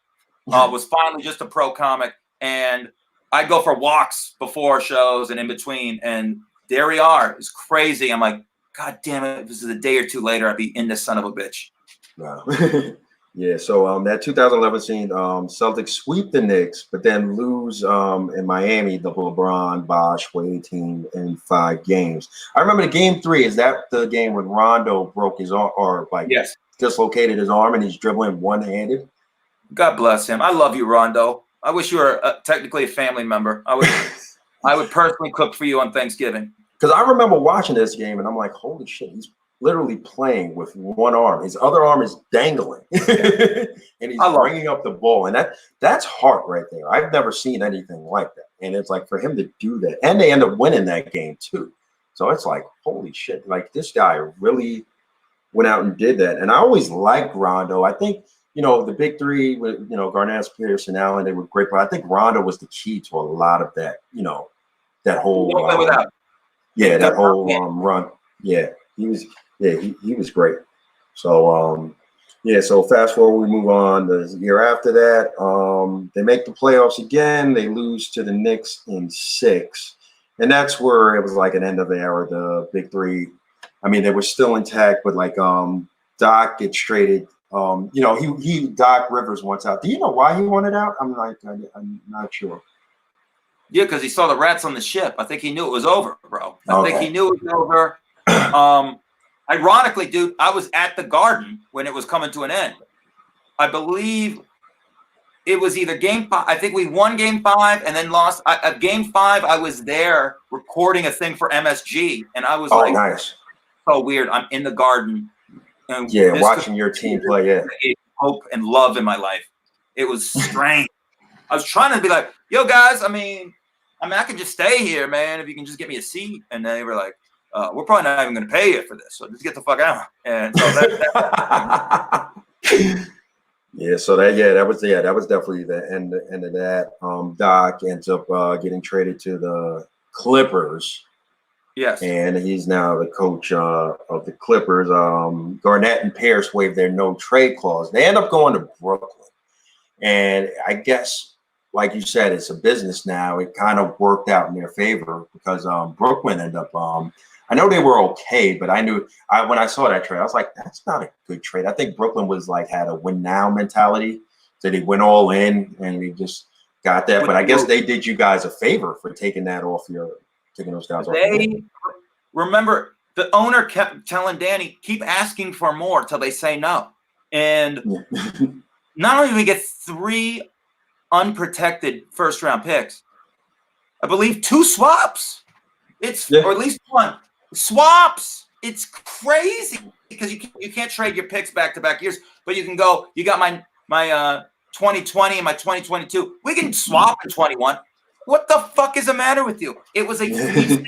was finally just a pro comic, and I'd go for walks before shows and in between. And there we are. It's crazy. I'm like, God damn it! If this is a day or two later, I'd be in this son of a bitch. Wow. Yeah, so that 2011 scene, Celtics sweep the Knicks, but then lose in Miami, the LeBron, Bosh, Wade team in 5 games. I remember the game 3. Is that the game when Rondo broke his arm or yes, dislocated his arm and he's dribbling one-handed? God bless him. I love you, Rondo. I wish you were technically a family member. I would personally cook for you on Thanksgiving. Because I remember watching this game and I'm like, holy shit, he's literally playing with one arm. His other arm is dangling. And he's bringing up the ball. And that's heart right there. I've never seen anything like that. And it's for him to do that. And they end up winning that game too. So it's holy shit. This guy really went out and did that. And I always liked Rondo. I think, the big 3 with, Garnett, Pierce, and Allen, they were great. But I think Rondo was the key to a lot of that, that whole that whole run. Yeah. He was great. So so fast forward, we move on. The year after that, they make the playoffs again. They lose to the Knicks in 6, and that's where it was an end of the era. The big 3, I mean, they were still intact, but Doc gets traded. Doc Rivers wants out. Do you know why he wanted out? I'm not sure. Yeah, because he saw the rats on the ship. I think he knew it was over, bro. I think he knew it was over. Ironically, dude, I was at the Garden when it was coming to an end. I believe it was either game 5. I think we won game 5 and then lost. At game 5, I was there recording a thing for MSG, and I was nice. So weird. I'm in the Garden. And watching your team play. Yeah, hope and love in my life. It was strange. I was trying to be like, yo, guys. I mean, I can just stay here, man. If you can just get me a seat. And they were like, we're probably not even going to pay you for this, so just get the fuck out. And so Yeah, so that was definitely the end of that. Doc ends up getting traded to the Clippers. Yes. And he's now the coach of the Clippers. Garnett and Pierce waived their no trade clause. They end up going to Brooklyn. And I guess, like you said, it's a business now. It kind of worked out in their favor because Brooklyn ended up I know they were okay, but when I saw that trade, I was like, that's not a good trade. I think Brooklyn was like had a win now mentality. So they went all in and they just got that. But I guess they did you guys a favor for taking those guys off. They remember the owner kept telling Danny, keep asking for more till they say no. And not only do we get 3 unprotected first round picks, I believe 2 swaps. Or at least 1. Swaps. It's crazy because you can't trade your picks back-to-back years, but you can go, you got my 2020 and my 2022. We can swap in 21. What the fuck is the matter with you? It was a feast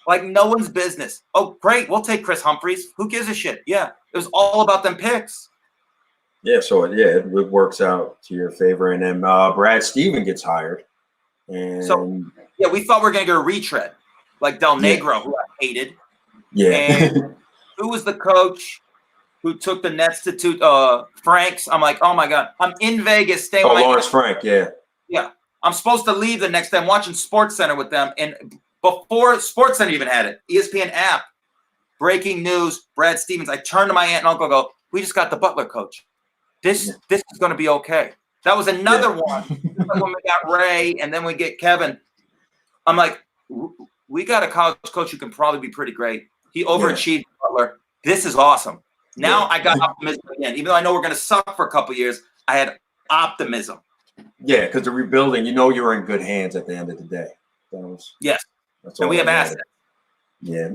like no one's business. Oh, great. We'll take Chris Humphries. Who gives a shit? Yeah. It was all about them picks. Yeah, so it works out to your favor. And then Brad Stevens gets hired. And so, yeah, we thought we were going to get a retread. Like Del Negro, who I hated. Yeah. And who was the coach who took the Nets to Franks? I'm like, oh my God. I'm in Vegas staying with Lawrence Frank, yeah. Yeah. I'm supposed to leave the next day. I'm watching SportsCenter with them. And before SportsCenter even had it, ESPN app, breaking news, Brad Stevens. I turned to my aunt and uncle and go, we just got the Butler coach. This is going to be okay. That was another one. When we got Ray and then we get Kevin. I'm like, we got a college coach who can probably be pretty great. He overachieved Butler. This is awesome. Now I got optimism again. Even though I know we're going to suck for a couple years, I had optimism. Yeah, because the rebuilding, you're in good hands at the end of the day. Yes. And we have assets. Yeah.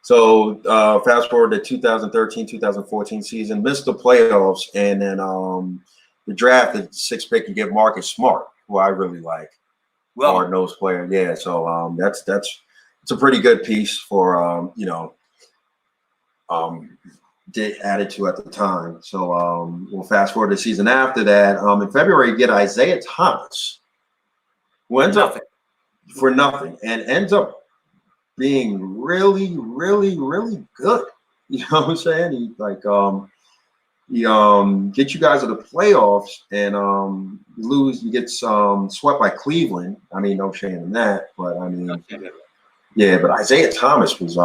So fast forward to 2013-2014 season, missed the playoffs, and then the draft, the 6th pick, you get Marcus Smart, who I really like. Well, hard-nosed player, yeah. So that's it's a pretty good piece for added to at the time. So we'll fast forward to the season after that. In February, you get Isaiah Thomas, who ends up for nothing and ends up being really, really, really good. You know what I'm saying? He gets you guys to the playoffs and lose. You get swept by Cleveland. I mean, no shame in that, but I mean, but Isaiah Thomas was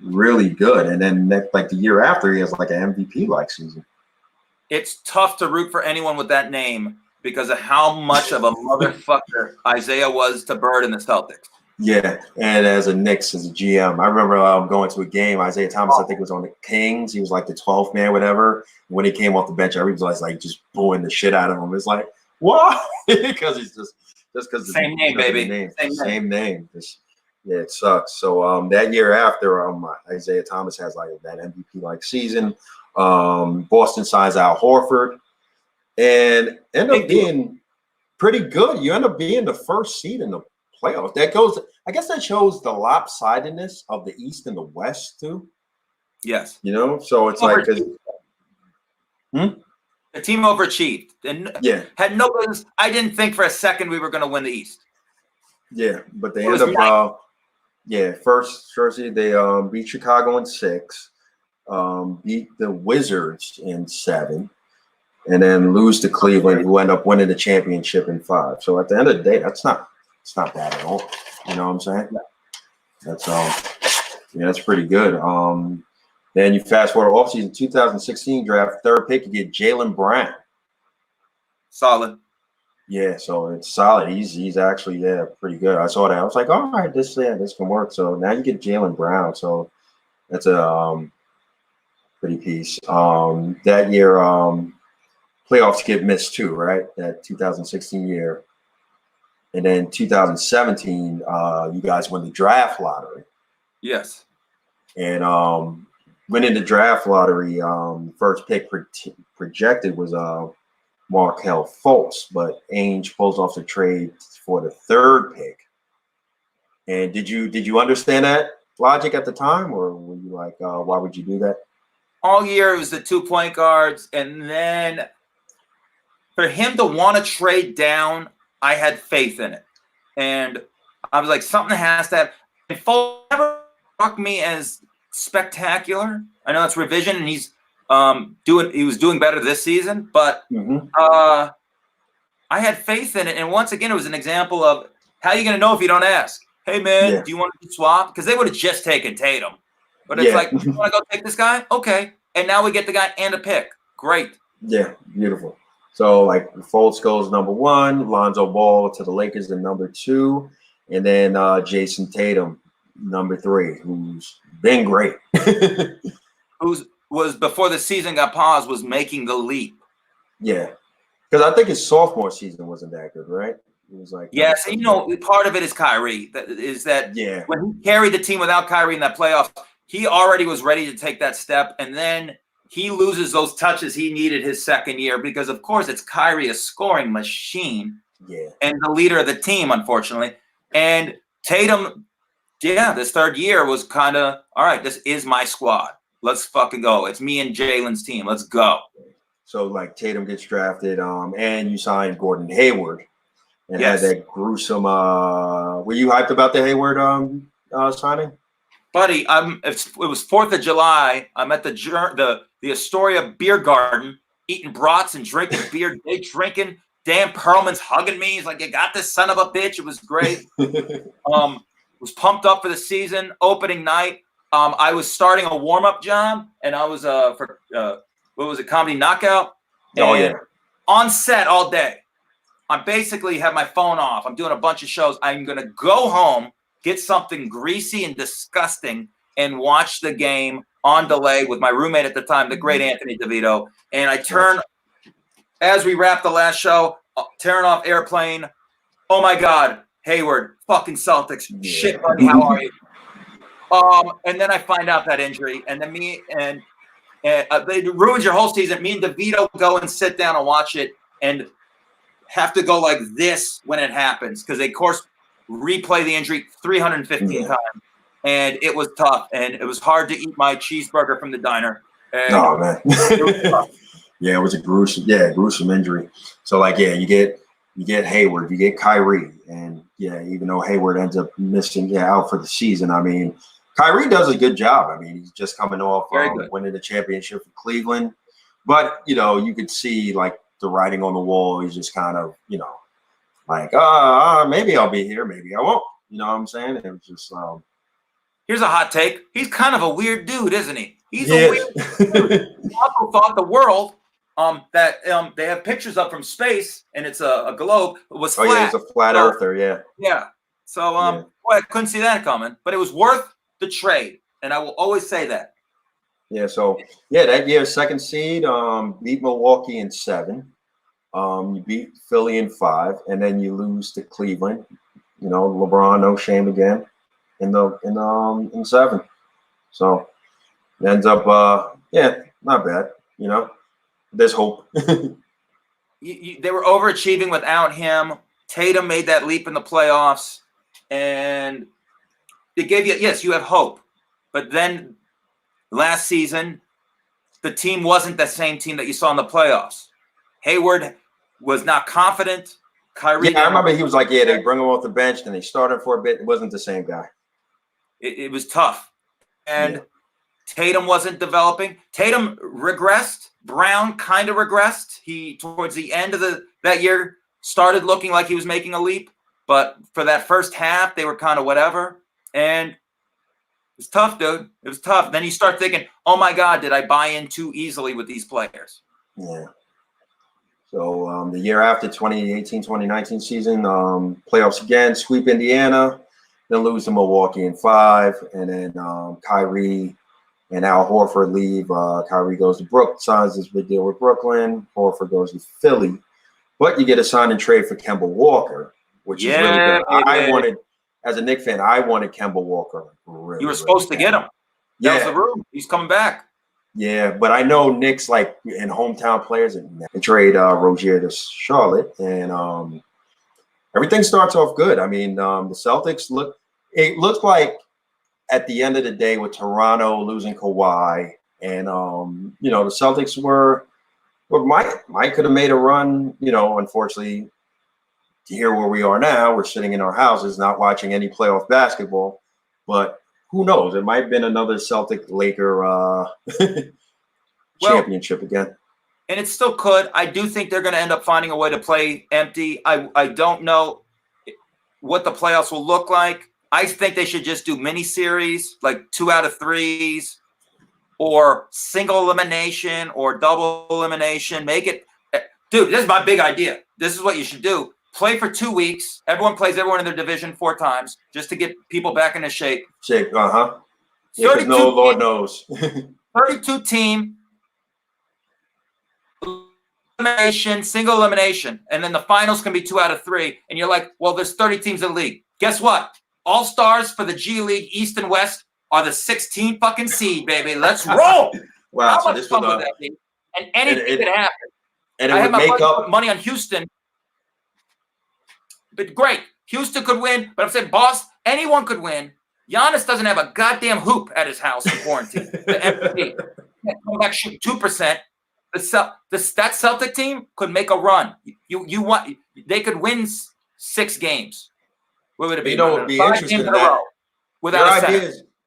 really good. And then the year after, he has like an MVP like season. It's tough to root for anyone with that name because of how much of a motherfucker Isaiah was to Bird and the Celtics. Yeah, and as a Knicks, as a GM, I remember going to a game. Isaiah Thomas, I think, was on the Kings. He was like the 12th man, whatever. When he came off the bench, everybody was like just booing the shit out of him. It's like, what? Because he's just because same name, baby. Same name. Yeah, it sucks. So that year after, Isaiah Thomas has like that MVP like season. Boston signs Al Horford, and end up being pretty good. You end up being the first seed in the playoffs. I guess that shows the lopsidedness of the East and the West too. Yes. So it's like the team overachieved and had no business. I didn't think for a second we were going to win the East. Yeah, but they end up first seed, they beat Chicago in 6, beat the Wizards in 7, and then lose to Cleveland, who end up winning the championship in 5. So at the end of the day, it's not bad at all. You know what I'm saying? That's that's pretty good. Then you fast forward offseason 2016 draft, 3rd pick, you get Jaylen Brown. Solid. Yeah, so it's solid. He's actually pretty good. I saw that. I was like, all right, this can work. So now you get Jaylen Brown. So that's a pretty piece. That year, playoffs get missed too, right? That 2016 year. And then 2017, you guys win the draft lottery. Yes. And winning the draft lottery, first pick projected was Markelle Fultz, but Ainge pulls off the trade for the 3rd pick. And did you understand that logic at the time, or were you like, why would you do that? all year it was the 2 point guards, and then for him to want to trade down, I had faith in it, and I was like, something has to happen. And Fultz never struck me as spectacular. I know it's revision, and he was doing better this season, but I had faith in it. And once again, it was an example of how are you going to know if you don't ask? Hey man, do you want to swap? Because they would have just taken Tatum, but it's like, you want to go take this guy? Okay, and now we get the guy and a pick. Great. Yeah, beautiful. So like Fultz goes number 1, Lonzo Ball to the Lakers at number 2, and then Jason Tatum number 3, who's been great. Was before the season got paused, was making the leap. Yeah, because I think his sophomore season wasn't that good, right? It was like yes, and part of it is Kyrie. When he carried the team without Kyrie in that playoff, he already was ready to take that step, and then he loses those touches he needed his second year because, of course, it's Kyrie, a scoring machine, and the leader of the team, unfortunately. And Tatum, this third year was kind of, all right, this is my squad. Let's fucking go. It's me and Jalen's team. Let's go. So, like, Tatum gets drafted, and you signed Gordon Hayward. And had that gruesome were you hyped about the Hayward signing? Buddy, it was 4th of July. I'm at the Astoria Beer Garden eating brats and drinking beer. They drinking. Dan Perlman's hugging me. He's like, you got this son of a bitch. It was great. Was pumped up for the season. Opening night. I was starting a warm-up job, and I was for what was it, Comedy Knockout? And on set all day. I basically have my phone off. I'm doing a bunch of shows. I'm gonna go home, get something greasy and disgusting, and watch the game on delay with my roommate at the time, the great Anthony DeVito. And I turn, as we wrap the last show, tearing off Airplane. Oh my God, Hayward, fucking Celtics. Shit, buddy, how are you? And then I find out that injury, and then it ruins your whole season. Me and DeVito go and sit down and watch it, and have to go like this when it happens because they, of course, replay the injury 315 times, and it was tough, and it was hard to eat my cheeseburger from the diner. Oh man, it was a gruesome injury. So like, you get Hayward, you get Kyrie, and even though Hayward ends up missing out for the season, I mean, Kyrie does a good job. I mean, he's just coming off winning the championship for Cleveland, but you could see like the writing on the wall. He's just kind of, like, maybe I'll be here, maybe I won't. You know what I'm saying? It was just. Here's a hot take. He's kind of a weird dude, isn't he? He's a weird dude. He also thought the world that they have pictures up from space, and it's a globe. It was flat. Oh yeah, it's a flat earther. Yeah. So boy, I couldn't see that coming, but it was worth the trade, and I will always say that. Yeah, so that year, second seed, beat Milwaukee in 7. You beat Philly in 5, and then you lose to Cleveland. LeBron, no shame again, in 7. So it ends up, not bad. There's hope. They were overachieving without him. Tatum made that leap in the playoffs, and it gave you have hope, but then. Last season, the team wasn't the same team that you saw in the playoffs. Hayward was not confident. Kyrie. I remember he was like, they bring him off the bench, and they started for a bit. It wasn't the same guy. It was tough. And Tatum wasn't developing. Tatum regressed. Brown kind of regressed. He, towards the end of that year, started looking like he was making a leap. But for that first half, they were kind of whatever. And it was tough, dude. It was tough. Then you start thinking, oh, my God, did I buy in too easily with these players? Yeah. So the year after 2018-2019 season, playoffs again, sweep Indiana, then lose to Milwaukee in 5. And then Kyrie and Al Horford leave. Kyrie goes to Brooklyn, signs this big deal with Brooklyn. Horford goes to Philly. But you get a sign and trade for Kemba Walker, which is really good. I wanted – as a Knicks fan, I wanted Kemba Walker. Really, you were supposed to get him. That was the room. He's coming back. Yeah, but I know Knicks, like, in hometown players, and trade Rozier to Charlotte, and everything starts off good. I mean, the Celtics looked like at the end of the day with Toronto losing Kawhi And you know, the Celtics might could have made a run. You know, unfortunately, here where we are now, we're sitting in our houses, not watching any playoff basketball. But who knows? It might have been another Celtic Laker championship again. And it still could. I do think they're going to end up finding a way to play empty. I don't know what the playoffs will look like. I think they should just do mini series, like 2 out of 3s, or single elimination or double elimination. Make it, dude, this is my big idea. This is what you should do. Play for 2 weeks. Everyone plays everyone in their division 4 times just to get people back into shape. Yeah, because no Lord knows. 32 team elimination, single elimination, and then the finals can be 2 out of 3. And you're like, well, there's 30 teams in the league. Guess what? All stars for the G League East and West are the 16 fucking seed, baby. Let's roll. Wow, how much fun would that be? And anything could happen. And I have my money on Houston. But great, Houston could win. But I'm saying, boss, anyone could win. Giannis doesn't have a goddamn hoop at his house in quarantine. The MVP come back shooting 2%. That Celtic team could make a run. They could win 6 games. What would it be? You know, it would be interesting.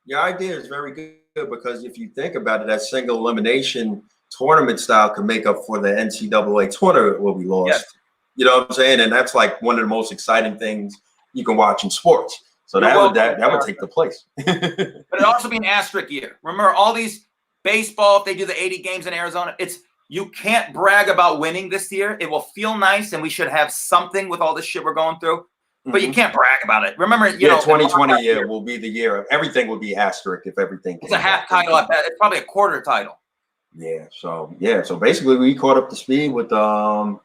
Your idea is very good because if you think about it, that single elimination tournament style could make up for the NCAA tournament where we lost. Yes. You know what I'm saying? And that's like one of the most exciting things you can watch in sports. So that would take the place. But it'd also be an asterisk year. Remember, all these baseball, if they do the 80 games in Arizona, you can't brag about winning this year. It will feel nice, and we should have something with all this shit we're going through. But you can't brag about it. Remember, you know, 2020 will be the year of everything will be asterisk if everything. It's a half title. It's probably a quarter title. Yeah. So basically, we caught up to speed with the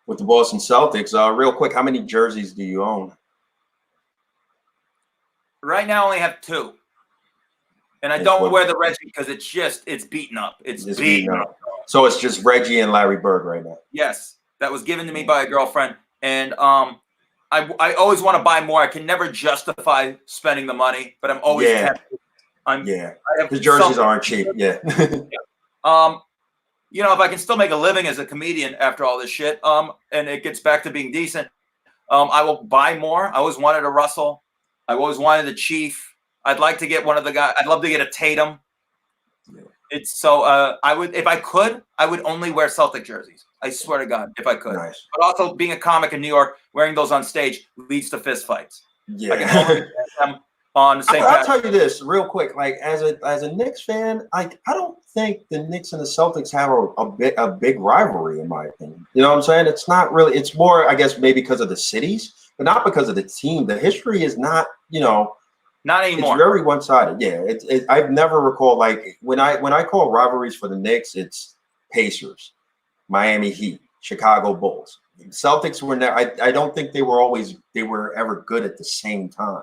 Boston Celtics. Real quick, how many jerseys do you own? Right now, I only have 2, and I don't wear the Reggie because it's beaten up. It's beaten up. So it's just Reggie and Larry Bird right now. Yes, that was given to me by a girlfriend, and I always want to buy more. I can never justify spending the money, but I'm always tempted. The jerseys aren't cheap. Yeah. You know, if I can still make a living as a comedian after all this shit, and it gets back to being decent, I will buy more. I always wanted a Russell. I always wanted the Chief. I'd like to get one of the guys. I'd love to get a Tatum. Yeah. It's so I would, if I could, I would only wear Celtic jerseys. I swear to God, if I could. Nice. But also, being a comic in New York, wearing those on stage leads to fist fights. Yeah. I can only wear them on the same. I'll tell you this real quick. Like as a Knicks fan, I don't think the Knicks and the Celtics have a big rivalry, in my opinion. You know what I'm saying? It's not really. It's more, I guess, maybe because of the cities, but not because of the team. The history is not, you know. Not anymore. It's very one-sided. Yeah, I've never recalled, like when I call rivalries for the Knicks, it's Pacers, Miami Heat, Chicago Bulls. Celtics were never. I don't think they were ever good at the same time.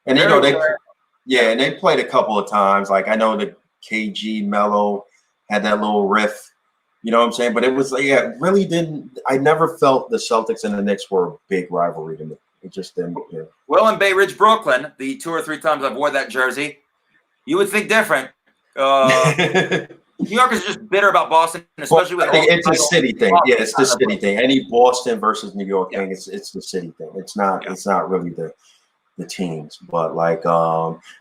And you know and they played a couple of times. Like I know that KG Mello had that little riff. You know what I'm saying? But it was it really didn't. I never felt the Celtics and the Knicks were a big rivalry to me. It just didn't. Yeah. Well, in Bay Ridge, Brooklyn, the 2 or 3 times I've wore that jersey, you would think different. New York is just bitter about Boston, especially with. It's a city thing. Yeah, it's the city thing. Any Boston versus New York thing, it's the city thing. It's not. It's not really the teams. But like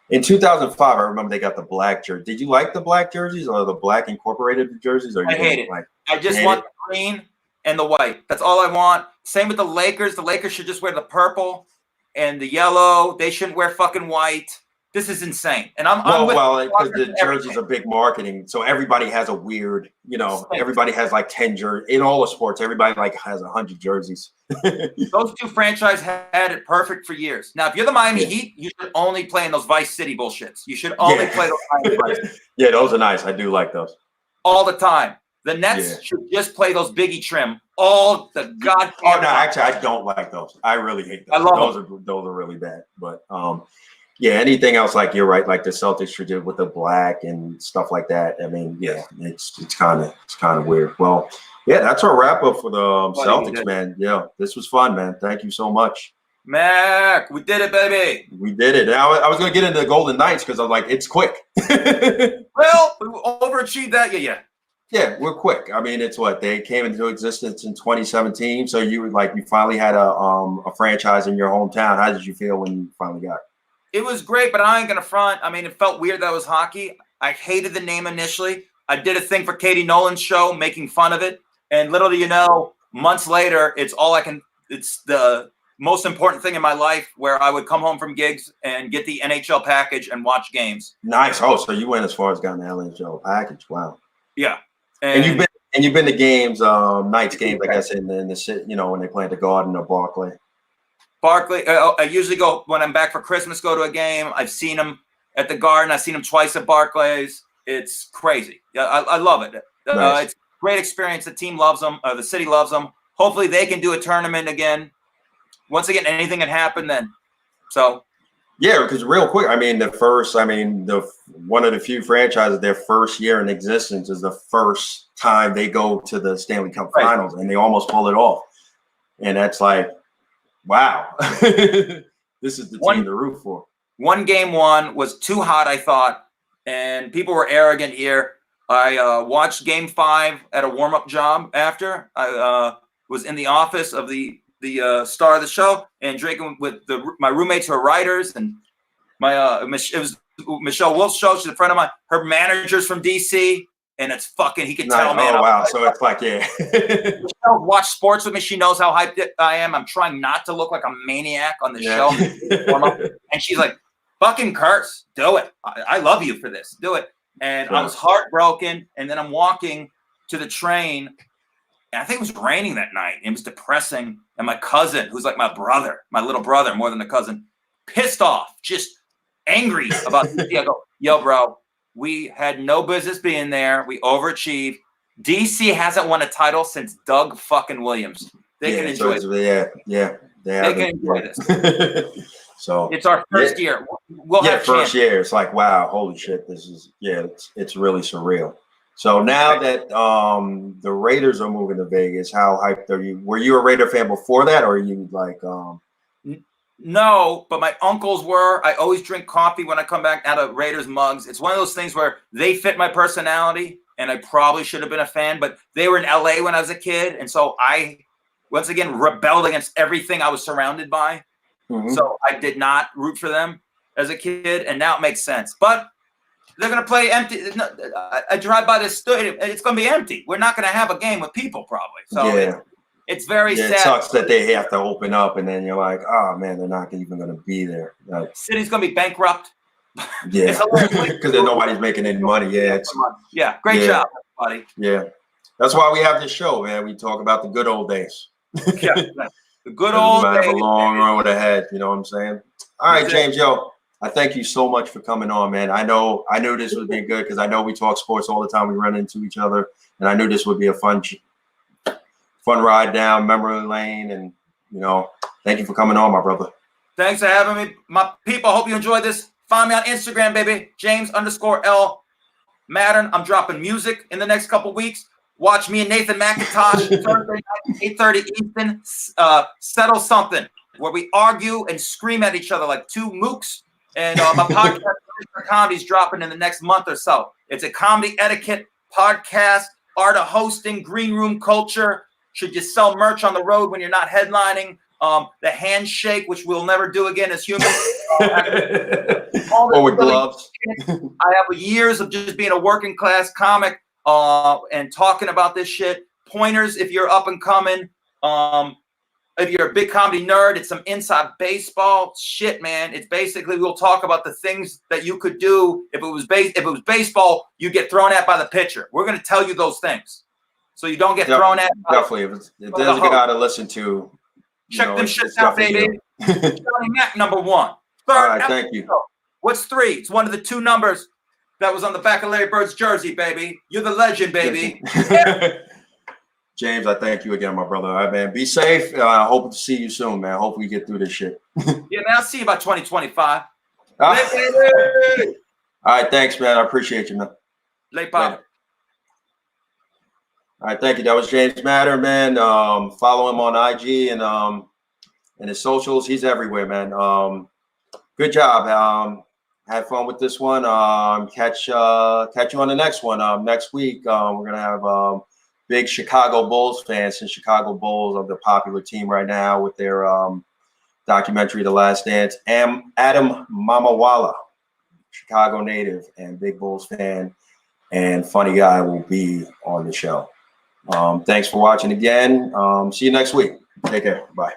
in 2005, I remember they got the black jersey. Did you like the black jerseys or the black incorporated jerseys? Or I hate it. I just want the green and the white. That's all I want. Same with the Lakers. The Lakers should just wear the purple and the yellow. They shouldn't wear fucking white. This is insane. And I'm because the jerseys are big marketing. So everybody has a weird, you know, everybody has like 10 jerseys. In all the sports, everybody like has 100 jerseys. Those 2 franchises had it perfect for years. Now, if you're the Miami Heat, you should only play in those Vice City bullshits. You should only play those Miami Vice. Yeah, those are nice. I do like those. All the time. The Nets should just play those Biggie trim all the goddamn time. Oh, no, actually, I don't like those. I really hate those. I love them. Those are really bad. But anything else, like you're right, like the Celtics should do with the black and stuff like that. I mean, it's kind of weird. Well, that's our wrap up for the Celtics, man. Yeah, this was fun, man. Thank you so much. Mac, we did it, baby. We did it. I was going to get into the Golden Knights because I was like, it's quick. Well, we overachieved that. Yeah. Yeah, we're quick. I mean, it's what they came into existence in 2017. So you finally had a franchise in your hometown. How did you feel when you finally got it? It was great, but I ain't gonna front. I mean, it felt weird that it was hockey. I hated the name initially. I did a thing for Katie Nolan's show, making fun of it, and little do you know, months later, it's the most important thing in my life, where I would come home from gigs and get the NHL package and watch games. Nice. Oh, so you went as far as getting the NHL package. Wow. Yeah. And you've been to games, Knights games, I guess, in the city, when they play at the Garden or Barclay. I usually go when I'm back for Christmas, go to a game. I've seen them at the Garden. I've seen them twice at Barclays. It's crazy. Yeah, I love it. Nice. It's a great experience. The team loves them. The city loves them. Hopefully they can do a tournament again. Once again, anything can happen then. So. Yeah, because real quick, I mean, one of the few franchises, their first year in existence is the first time they go to the Stanley Cup Finals, and they almost pull it off. And that's like, wow, this is the team to root for. Game one was too hot, I thought, and people were arrogant here. I watched game 5 at a warm-up job after. I was in the office of the star of the show and drinking with my roommates who are writers, and it was Michelle Wolf's show. She's a friend of mine. Her manager's from DC, and it's fucking, he could tell, man. Oh, wow. So it's like, yeah. Michelle watched sports with me. She knows how hyped I am. I'm trying not to look like a maniac on the show. And she's like, fucking curse. Do it. I love you for this. Do it. And I was heartbroken. And then I'm walking to the train. And I think it was raining that night. It was depressing. And my cousin, who's like my little brother, more than a cousin, pissed off, just angry about DC. I go, yo, bro, we had no business being there. We overachieved. DC hasn't won a title since Doug fucking Williams. They can enjoy it. Yeah. They can enjoy this. So it's our first year. We'll have first year. It's like, wow, holy shit. This is, it's really surreal. So now that the Raiders are moving to Vegas, how hyped are you? Were you a Raider fan before that, or are you like No, but my uncles were. I always drink coffee when I come back out of Raiders mugs. It's one of those things where they fit my personality, and I probably should have been a fan, but they were in LA when I was a kid, and so I once again rebelled against everything I was surrounded by. Mm-hmm. So I did not root for them as a kid, and now it makes sense. But they're going to play empty. I drive by this stadium, and it's going to be empty. We're not going to have a game with people probably. So it's very sad. It sucks that they have to open up, and then you're like, oh, man, they're not even going to be there. City's going to be bankrupt. Yeah, because nobody's making any money. Yeah, great job, everybody. Yeah, that's why we have this show, man. We talk about the good old days. Yeah, the good old days. We have a long road ahead. You know what I'm saying? All right, James, I thank you so much for coming on, man. I knew this would be good because I know we talk sports all the time. We run into each other, and I knew this would be a fun ride down memory lane. And thank you for coming on, my brother. Thanks for having me, my people. Hope you enjoyed this. Find me on Instagram, baby. James_L Mattern. I'm dropping music in the next couple weeks. Watch me and Nathan McIntosh Thursday night, 8:30 Eastern. Settle Something, where we argue and scream at each other like two mooks. And my podcast comedy is dropping in the next month or so. It's a comedy etiquette podcast, art of hosting, green room culture. Should you sell merch on the road when you're not headlining? The handshake, which we'll never do again as humans. Or with gloves. I have years of just being a working class comic and talking about this shit. Pointers if you're up and coming. If you're a big comedy nerd, it's some inside baseball shit, man. It's basically we'll talk about the things that you could do if it was baseball. You get thrown at by the pitcher. We're going to tell you those things, so you don't get thrown at. Definitely, if there's a guy to listen to, check them shits out, baby. Johnny Mac, number 1. Third, all right, thank you. What's 3? It's one of the 2 numbers that was on the back of Larry Bird's jersey, baby. You're the legend, baby. James, I thank you again, my brother. All right, man. Be safe. I hope to see you soon, man. Hope we get through this shit. Yeah, man. I'll see you by 2025. All right, thanks, man. I appreciate you, man. Late pop. All right, thank you. That was James Mattern, man. Follow him on IG and and his socials. He's everywhere, man. Good job. Had fun with this one. Catch you on the next one. Next week, we're gonna have big Chicago Bulls fans, since Chicago Bulls are the popular team right now with their documentary, The Last Dance. Adam Mamawala, Chicago native and big Bulls fan and funny guy, will be on the show. Thanks for watching again. See you next week. Take care. Bye.